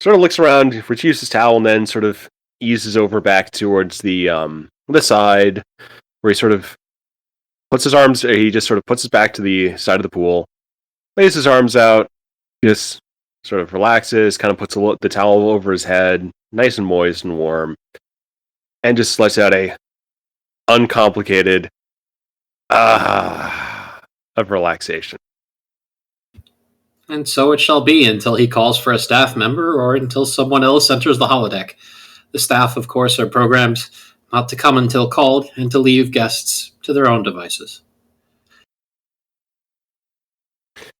sort of looks around, retrieves his towel, and then sort of eases over back towards the side, where he sort of puts his arms, he just sort of puts his back to the side of the pool, lays his arms out, just sort of relaxes, kind of puts the towel over his head, nice and moist and warm, and just lets out a uncomplicated of relaxation. And so it shall be until he calls for a staff member or until someone else enters the holodeck. The staff, of course, are programmed not to come until called and to leave guests to their own devices.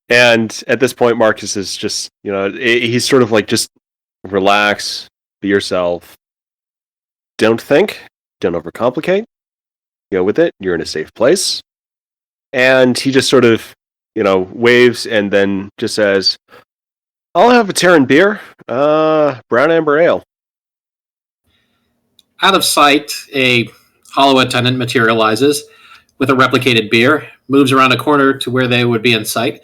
And at this point, Marcus is just, he's sort of like, just relax, be yourself. Don't think, don't overcomplicate. Go with it. You're in a safe place. And he just sort of, waves and then just says, I'll have a Terran beer, brown amber ale. Out of sight, a hollow attendant materializes with a replicated beer, moves around a corner to where they would be in sight,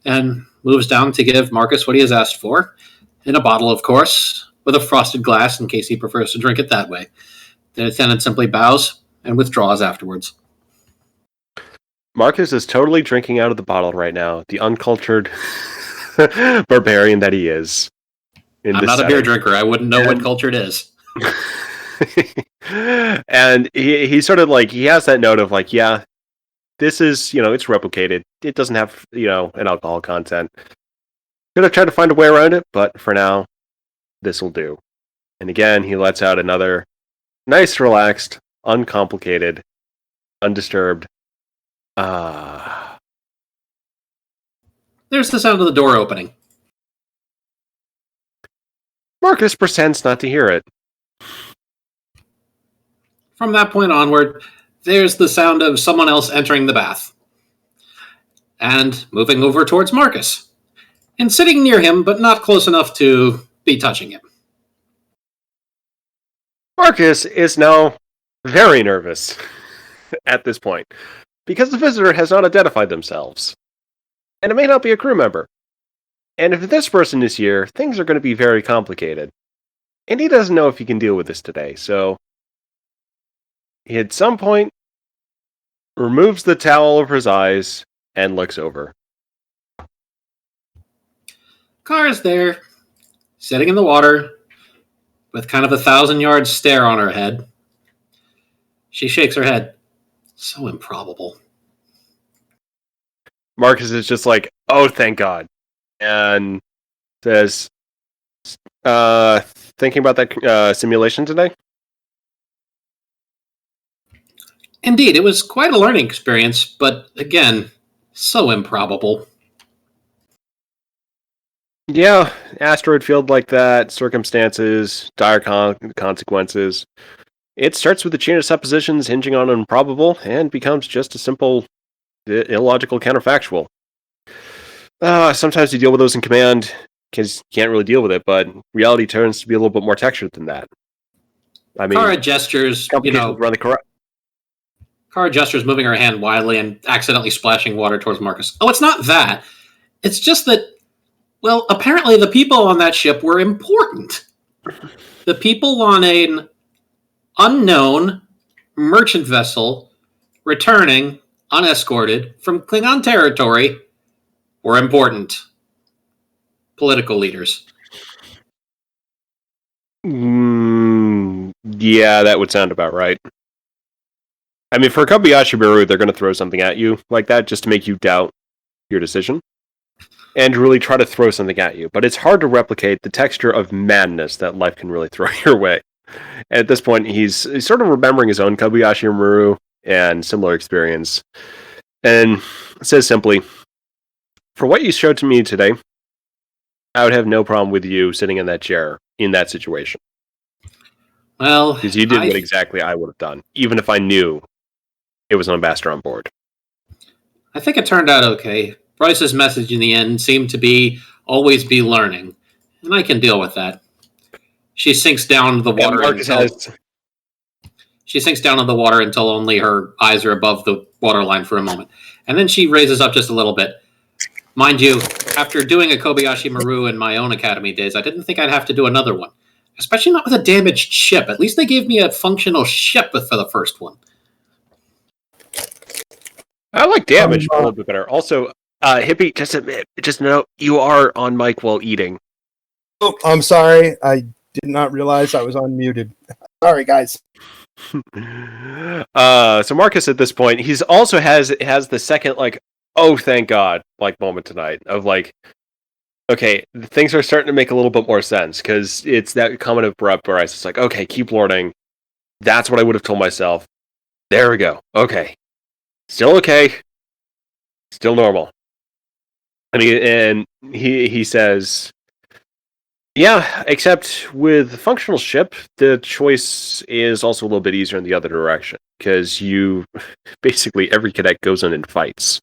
and moves down to give Marcus what he has asked for, in a bottle, of course, with a frosted glass in case he prefers to drink it that way. The attendant simply bows and withdraws afterwards. Marcus is totally drinking out of the bottle right now, the uncultured barbarian that he is. I'm not a beer drinker. I wouldn't know what cultured is. And he sort of like, he has that note of like, yeah, this is, it's replicated. It doesn't have, an alcohol content. Could have tried to find a way around it, but for now, this will do. And again, he lets out another nice, relaxed, uncomplicated, undisturbed. There's the sound of the door opening. Marcus pretends not to hear it. From that point onward, there's the sound of someone else entering the bath and moving over towards Marcus and sitting near him, but not close enough to be touching him. Marcus is now very nervous at this point because the visitor has not identified themselves, and it may not be a crew member. And if this person is here, things are going to be very complicated. And he doesn't know if he can deal with this today, so he at some point removes the towel over his eyes and looks over. Car is there, sitting in the water, with kind of a 1,000-yard stare on her head. She shakes her head. So improbable. Marcus is just like, oh, thank God. And says, thinking about that simulation today? Indeed, it was quite a learning experience, but again, so improbable. Yeah, asteroid field like that, circumstances, dire consequences. It starts with a chain of suppositions hinging on improbable and becomes just a simple, illogical counterfactual. Sometimes you deal with those in command because you can't really deal with it, but reality turns to be a little bit more textured than that. I mean, Kara gestures, run the correct. Kara gestures moving her hand wildly and accidentally splashing water towards Marcus. Oh, it's not that. It's just that, well, apparently the people on that ship were important. The people on an unknown merchant vessel returning unescorted from Klingon territory were important. Political leaders. Yeah, that would sound about right. I mean, for Kobayashi Maru, they're going to throw something at you like that just to make you doubt your decision and really try to throw something at you. But it's hard to replicate the texture of madness that life can really throw your way. And at this point, he's sort of remembering his own Kobayashi Maru and similar experience. And says simply, for what you showed to me today, I would have no problem with you sitting in that chair in that situation. Well, because you did what exactly I would have done, even if I knew it was an ambassador on board. I think it turned out okay. Bryce's message in the end seemed to be always be learning, and I can deal with that. She sinks down to the water she sinks down in the water until only her eyes are above the waterline for a moment, and then she raises up just a little bit. Mind you, after doing a Kobayashi Maru in my own academy days, I didn't think I'd have to do another one, especially not with a damaged ship. At least they gave me a functional ship for the first one. I like damage a little bit better. Also, Hippie, just know you are on mic while eating. Oh, I'm sorry. I did not realize I was unmuted. Sorry, guys. So Marcus, at this point, he's also has the second oh thank God moment tonight of okay, things are starting to make a little bit more sense because it's that comment of Bryce. It's like, okay, keep learning. That's what I would have told myself. There we go. Okay. Still okay. Still normal. And he says, yeah, except with the functional ship, the choice is also a little bit easier in the other direction because basically every cadet goes in and fights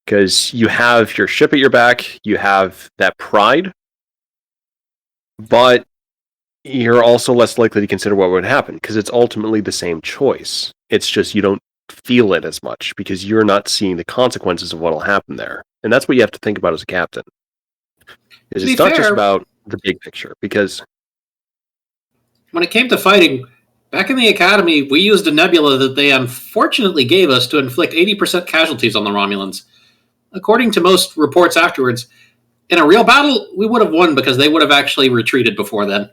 because you have your ship at your back, you have that pride, but you're also less likely to consider what would happen because it's ultimately the same choice. It's just you don't feel it as much because you're not seeing the consequences of what will happen there. And that's what you have to think about as a captain. It's not just about the big picture, because when it came to fighting, back in the academy, we used a nebula that they unfortunately gave us to inflict 80% casualties on the Romulans. According to most reports afterwards, in a real battle, we would have won because they would have actually retreated before then.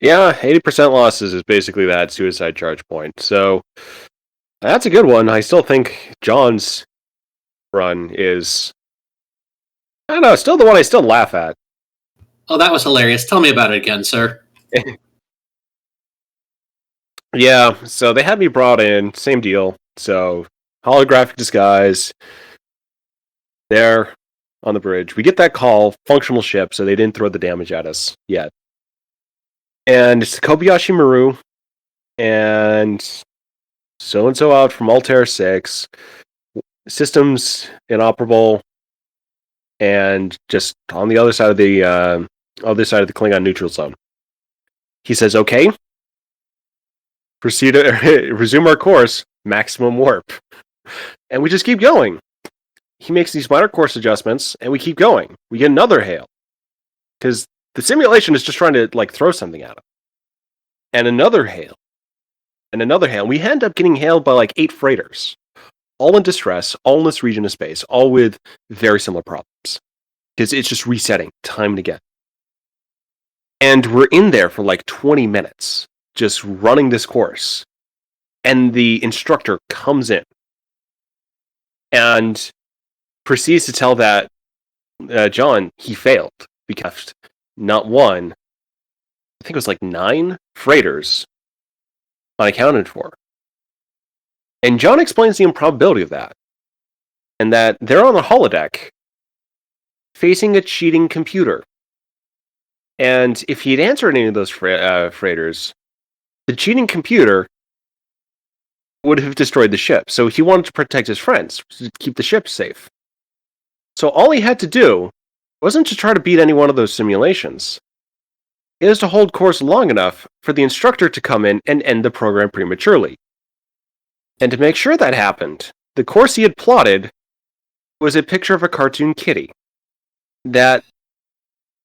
Yeah, 80% losses is basically that suicide charge point. So that's a good one. I still think John's run is, I don't know, still the one I still laugh at. Oh, that was hilarious. Tell me about it again, sir. Yeah, so they had me brought in, same deal. So holographic disguise, there on the bridge. We get that call, functional ship, so they didn't throw the damage at us yet. And it's Kobayashi Maru, and so out from Altair 6, systems inoperable, and just on the other side of the Klingon neutral zone. He says, "Okay, proceed to resume our course, maximum warp," and we just keep going. He makes these minor course adjustments, and we keep going. We get another hail because the simulation is just trying to throw something at him, and another hail, and another hail. We end up getting hailed by 8 freighters, all in distress, all in this region of space, all with very similar problems. Because it's just resetting time and again. And we're in there for like 20 minutes, just running this course. And the instructor comes in and proceeds to tell that John, he failed because not one, I think it was like 9 freighters unaccounted for. And John explains the improbability of that, and that they're on a holodeck facing a cheating computer. And if he'd answered any of those freighters, the cheating computer would have destroyed the ship. So he wanted to protect his friends, to keep the ship safe. So all he had to do wasn't to try to beat any one of those simulations. It was to hold course long enough for the instructor to come in and end the program prematurely. And to make sure that happened, the course he had plotted was a picture of a cartoon kitty that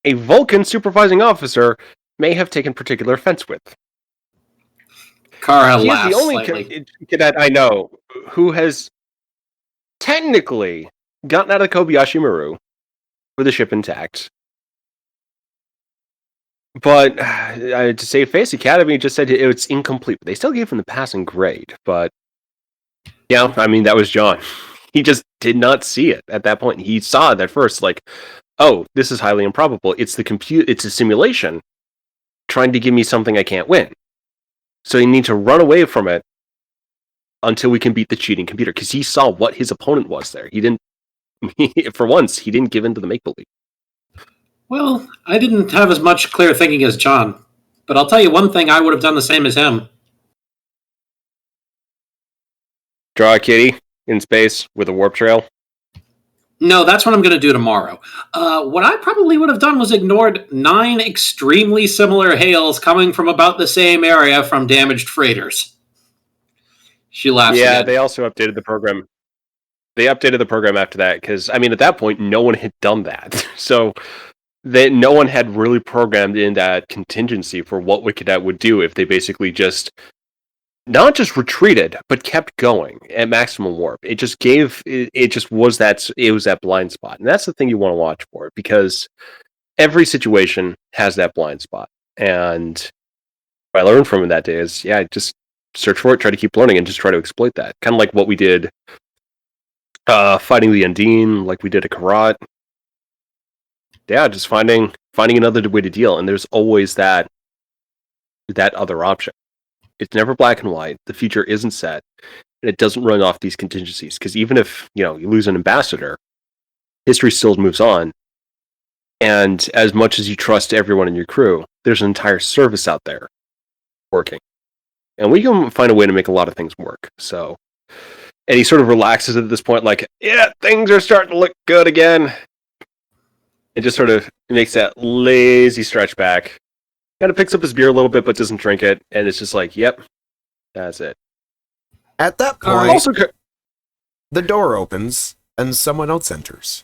a Vulcan supervising officer may have taken particular offense with. Kara He is laughs the only slightly. cadet I know who has technically gotten out of Kobayashi Maru with the ship intact. But to save face, Academy just said it's incomplete. They still gave him the passing grade, but yeah, I mean, that was John. He just did not see it at that point. He saw it at first, like, oh, this is highly improbable. It's it's a simulation trying to give me something I can't win. So you need to run away from it until we can beat the cheating computer, because he saw what his opponent was there. He didn't, for once, he didn't give in to the make-believe. Well, I didn't have as much clear thinking as John, but I'll tell you one thing, I would have done the same as him. Draw a kitty in space with a warp trail. No, that's what I'm going to do tomorrow. What I probably would have done was ignored 9 extremely similar hails coming from about the same area from damaged freighters. She laughs Yeah, again. they also updated the program. They updated the program after that, because, I mean, at that point, no one had done that. So no one had really programmed in that contingency for what Wicadet would do if they basically just not just retreated, but kept going at maximum warp. It just was that blind spot. And that's the thing you want to watch for, because every situation has that blind spot. And what I learned from it that day is, yeah, just search for it, try to keep learning, and just try to exploit that. Kind of like what we did fighting the Undine, like we did at Karat. Yeah, just finding another way to deal. And there's always that other option. It's never black and white. The future isn't set, and it doesn't run off these contingencies. Because even if you lose an ambassador, history still moves on. And as much as you trust everyone in your crew, there's an entire service out there working, and we can find a way to make a lot of things work. So, and he sort of relaxes at this point, like, yeah, things are starting to look good again. It just sort of makes that lazy stretch back. Kind of picks up his beer a little bit, but doesn't drink it, and it's just like, yep, that's it. At that point, Also, the door opens and someone else enters.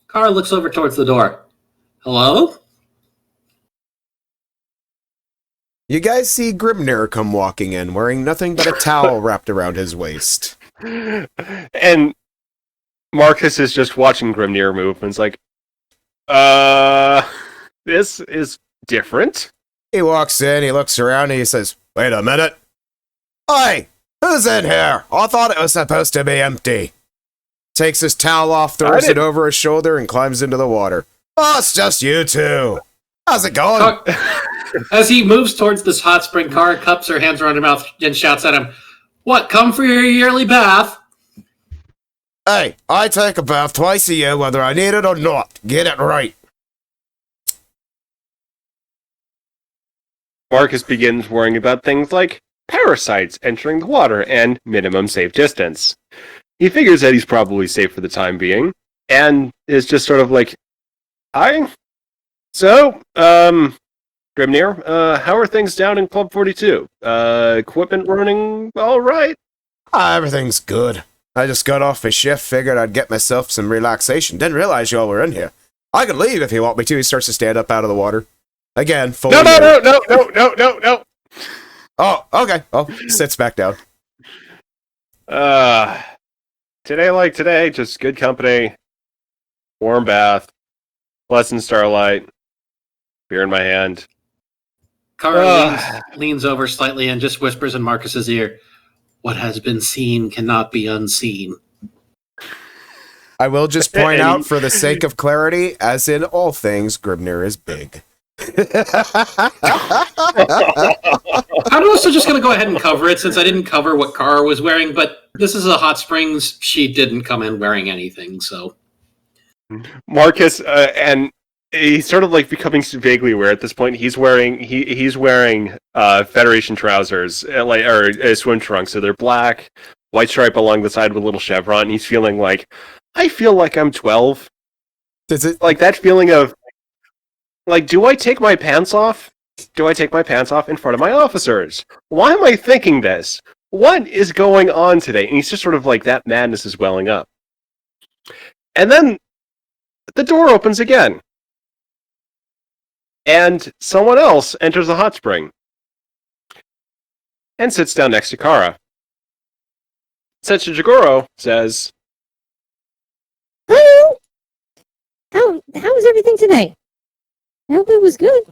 Kara looks over towards the door. Hello? You guys see Grimnir come walking in, wearing nothing but a towel wrapped around his waist. And Marcus is just watching Grimnir move, and it's like, this is different. He walks in, he looks around, and he says, "Wait a minute. Hey, who's in here? I thought it was supposed to be empty." Takes his towel off, throws it over his shoulder, and climbs into the water. "Oh, it's just you two. How's it going?" As he moves towards this hot spring, Kara cups her hands around her mouth and shouts at him, "What, come for your yearly bath?" "Hey, I take a bath twice a year whether I need it or not. Get it right." Marcus begins worrying about things like parasites entering the water and minimum safe distance. He figures that he's probably safe for the time being, and is just sort of like, Grimnir, how are things down in Club 42? Equipment running all right? Everything's good. I just got off my shift, figured I'd get myself some relaxation. Didn't realize y'all were in here. I could leave if you want me to. He starts to stand up out of the water. Again, fully... No. Oh, okay. Oh, sits back down. Today, just good company, warm bath, Pleasant starlight. Beer in my hand. Kara leans over slightly and just whispers in Marcus's ear, "What has been seen cannot be unseen." I will just point out, for the sake of clarity, as in all things, Grimnir is big. I'm also just going to go ahead and cover it, since I didn't cover what Kara was wearing, but this is a hot springs. She didn't come in wearing anything, so... Marcus, and he's sort of like becoming vaguely aware at this point. He's wearing Federation trousers, or swim trunks. So they're black, white stripe along the side with a little chevron. And he's feeling like, I feel like I'm 12. Does it like that feeling of like, do I take my pants off? Do I take my pants off in front of my officers? Why am I thinking this? What is going on today? And he's just sort of like, that madness is welling up. And then the door opens again. And someone else enters the hot spring. And sits down next to Kara. Setsujigoro says, Hello. How was everything today? I hope it was good.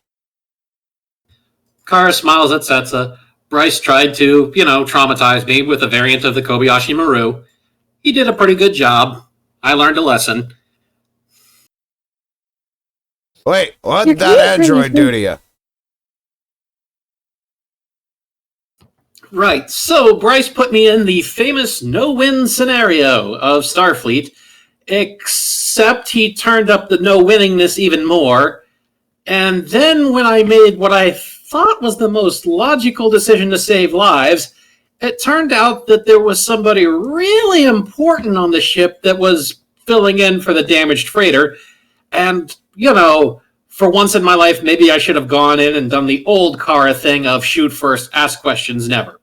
Kara smiles at Setsa. Bryce tried to, traumatize me with a variant of the Kobayashi Maru. He did a pretty good job. I learned a lesson. Wait, what Your did that communicator android do to you? Right, so Bryce put me in the famous no-win scenario of Starfleet, except he turned up the no-winningness even more. And then when I made what I thought was the most logical decision to save lives, it turned out that there was somebody really important on the ship that was filling in for the damaged freighter. And, for once in my life, maybe I should have gone in and done the old Kara thing of shoot first, ask questions never.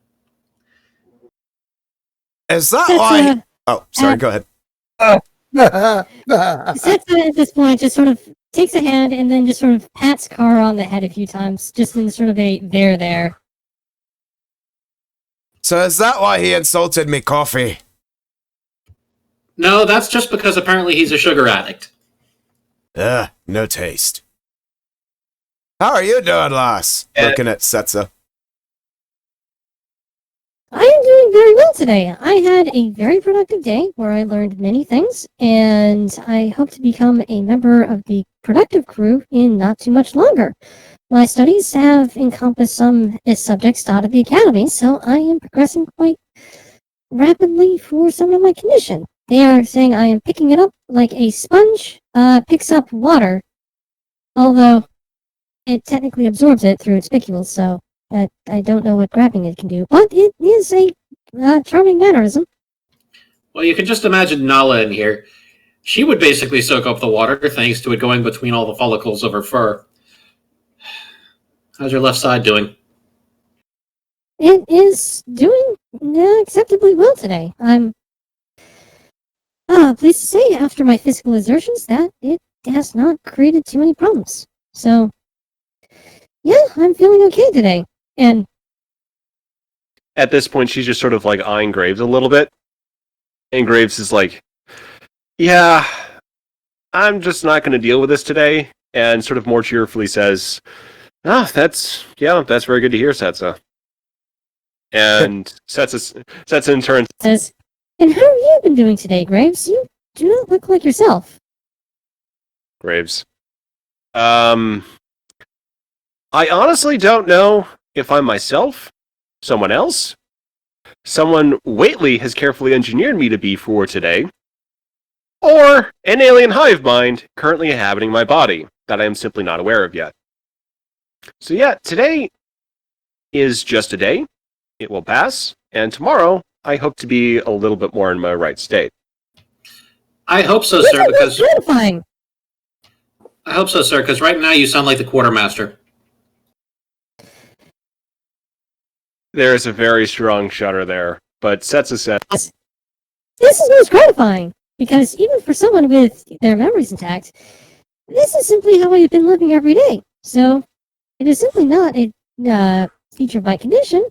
Is that That's, why? Oh, sorry, go ahead. Setsa at this point just sort of takes a hand and then just sort of pats Kara on the head a few times, just in sort of a there. So is that why he insulted me coffee? No, that's just because apparently he's a sugar addict. No taste. How are you doing, Lass? Looking at Setsa. I am doing very well today. I had a very productive day where I learned many things, and I hope to become a member of the productive crew in not too much longer. My studies have encompassed some subjects taught at the academy, so I am progressing quite rapidly for some of my condition. They are saying I am picking it up like a sponge picks up water, although it technically absorbs it through its spicules, so I don't know what grabbing it can do, but it is a charming mannerism. Well, you can just imagine Nala in here. She would basically soak up the water thanks to it going between all the follicles of her fur. How's your left side doing? It is doing acceptably well today. I'm pleased to say, after my physical exertions, that it has not created too many problems. So, yeah, I'm feeling okay today. And at this point, she's just sort of like eyeing Graves a little bit. And Graves is like, yeah, I'm just not going to deal with this today. And sort of more cheerfully says, that's very good to hear, Setsa. And Setsa in turn says, and how have you been doing today, Graves? You do not look like yourself. Graves. I honestly don't know if I'm myself, someone else, someone Whately has carefully engineered me to be for today, or an alien hive mind currently inhabiting my body that I am simply not aware of yet. So yeah, today is just a day. It will pass, and tomorrow I hope to be a little bit more in my right state. I hope so, sir, because gratifying. I hope so, sir, because right now you sound like the quartermaster. There is a very strong shudder there, but Setsa said, This is most gratifying, because even for someone with their memories intact, this is simply how I've been living every day. So, it is simply not a feature of my condition,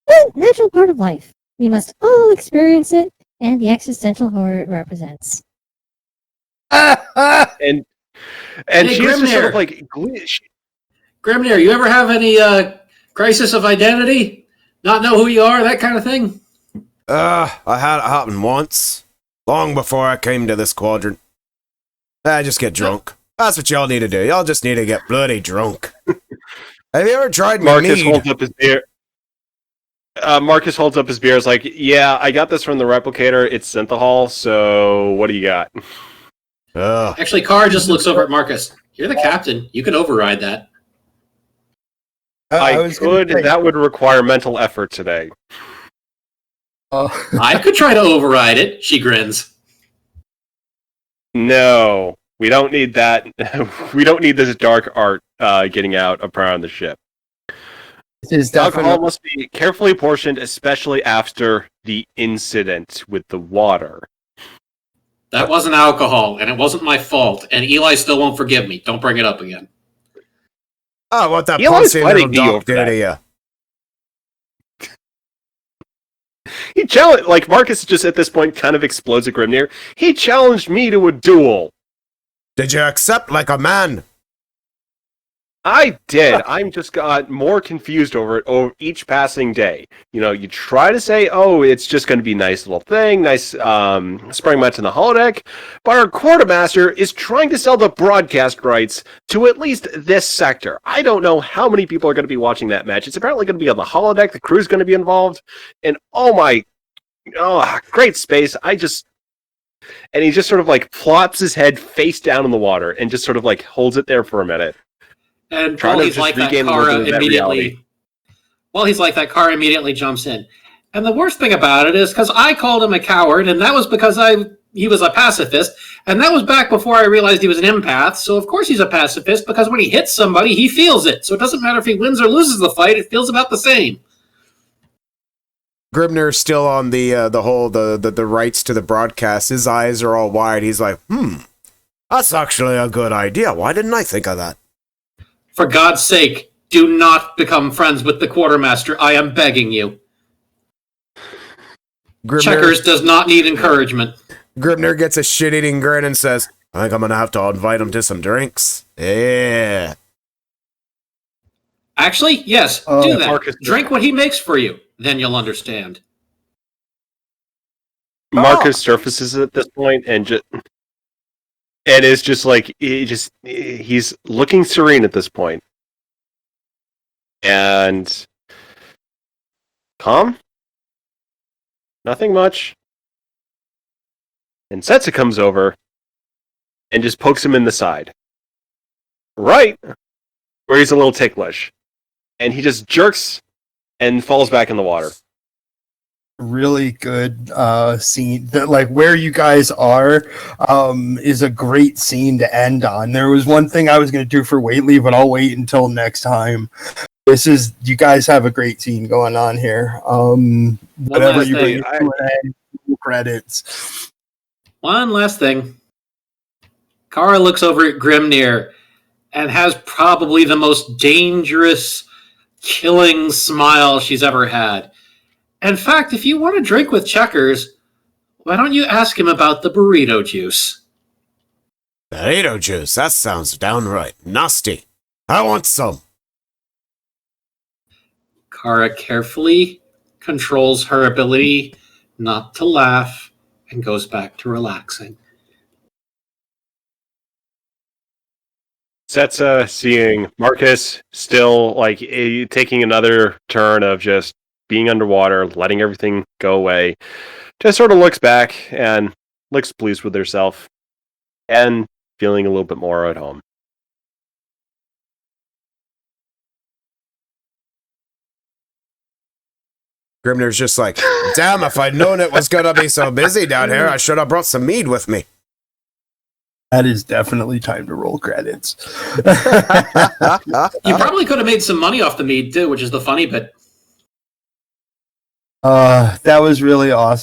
but natural part of life. We must all experience it, and the existential horror it represents. and And Hey, she's just sort of Grimnir. like, Grimnir, you ever have any crisis of identity? Not know who you are, that kind of thing? I had it happen once, long before I came to this quadrant. I just get drunk. That's what y'all need to do. Y'all just need to get bloody drunk. Have you ever tried Marcus mead? holds up his beer. Marcus holds up his beer. Is like, yeah, I got this from the replicator. It's synthahol. So what do you got? Actually, Kara just looks over at Marcus. You're the captain. You can override that. I was gonna could. say, That would require mental effort today. I could try to override it. She grins. No, we don't need that. We don't need this dark art getting out around the ship. This is Alcohol definitely must be carefully portioned, especially after the incident with the water. That wasn't alcohol, and it wasn't my fault, and Eli still won't forgive me. Don't bring it up again. Oh, what that He always pussy little fighting me over dog did that. to you? He challenged, like Marcus just at this point kind of explodes at Grimnir. He challenged me to a duel. Did you accept like a man? I did. I'm just got more confused over it over each passing day. You know, you try to say, oh, it's just going to be a nice little thing, nice spring match in the holodeck, but our quartermaster is trying to sell the broadcast rights to at least this sector. I don't know how many people are going to be watching that match. It's apparently going to be on the holodeck. The crew's going to be involved, and great space. And he just sort of like plops his head face down in the water and just sort of like holds it there for a minute. And Trying while to he's just like that, regain a little Kara bit of that reality. Kara immediately jumps in. And the worst thing about it is because I called him a coward, and that was because he was a pacifist, and that was back before I realized he was an empath. So of course he's a pacifist, because when he hits somebody, he feels it. So it doesn't matter if he wins or loses the fight; it feels about the same. Grimner's still on the rights to the broadcast. His eyes are all wide. He's like, that's actually a good idea. Why didn't I think of that? For God's sake, do not become friends with the quartermaster. I am begging you. Checkers does not need encouragement. Grimner gets a shit-eating grin and says, I think I'm going to have to invite him to some drinks. Yeah. Actually, yes, do that. Marcus- Drink what he makes for you. Then you'll understand. Marcus surfaces at this point and is just like he's looking serene at this point. And calm? Nothing much. And Setsa comes over and just pokes him in the side. Right where he's a little ticklish. And he just jerks and falls back in the water. really good scene. That, like, where you guys are is a great scene to end on. There was one thing I was going to do for Whately, but I'll wait until next time. You guys have a great scene going on here. Whatever you bring credits. One last thing. Kara looks over at Grimnir and has probably the most dangerous, killing smile she's ever had. In fact, if you want to drink with Checkers, why don't you ask him about the burrito juice? Burrito juice? That sounds downright nasty. I want some. Kara carefully controls her ability not to laugh and goes back to relaxing. Setsa seeing Marcus still taking another turn of just being underwater, letting everything go away, just sort of looks back and looks pleased with herself and feeling a little bit more at home. Grimner's just like, damn, if I'd known it was going to be so busy down here, I should have brought some mead with me. That is definitely time to roll credits. You probably could have made some money off the mead too, which is the funny bit. That was really awesome.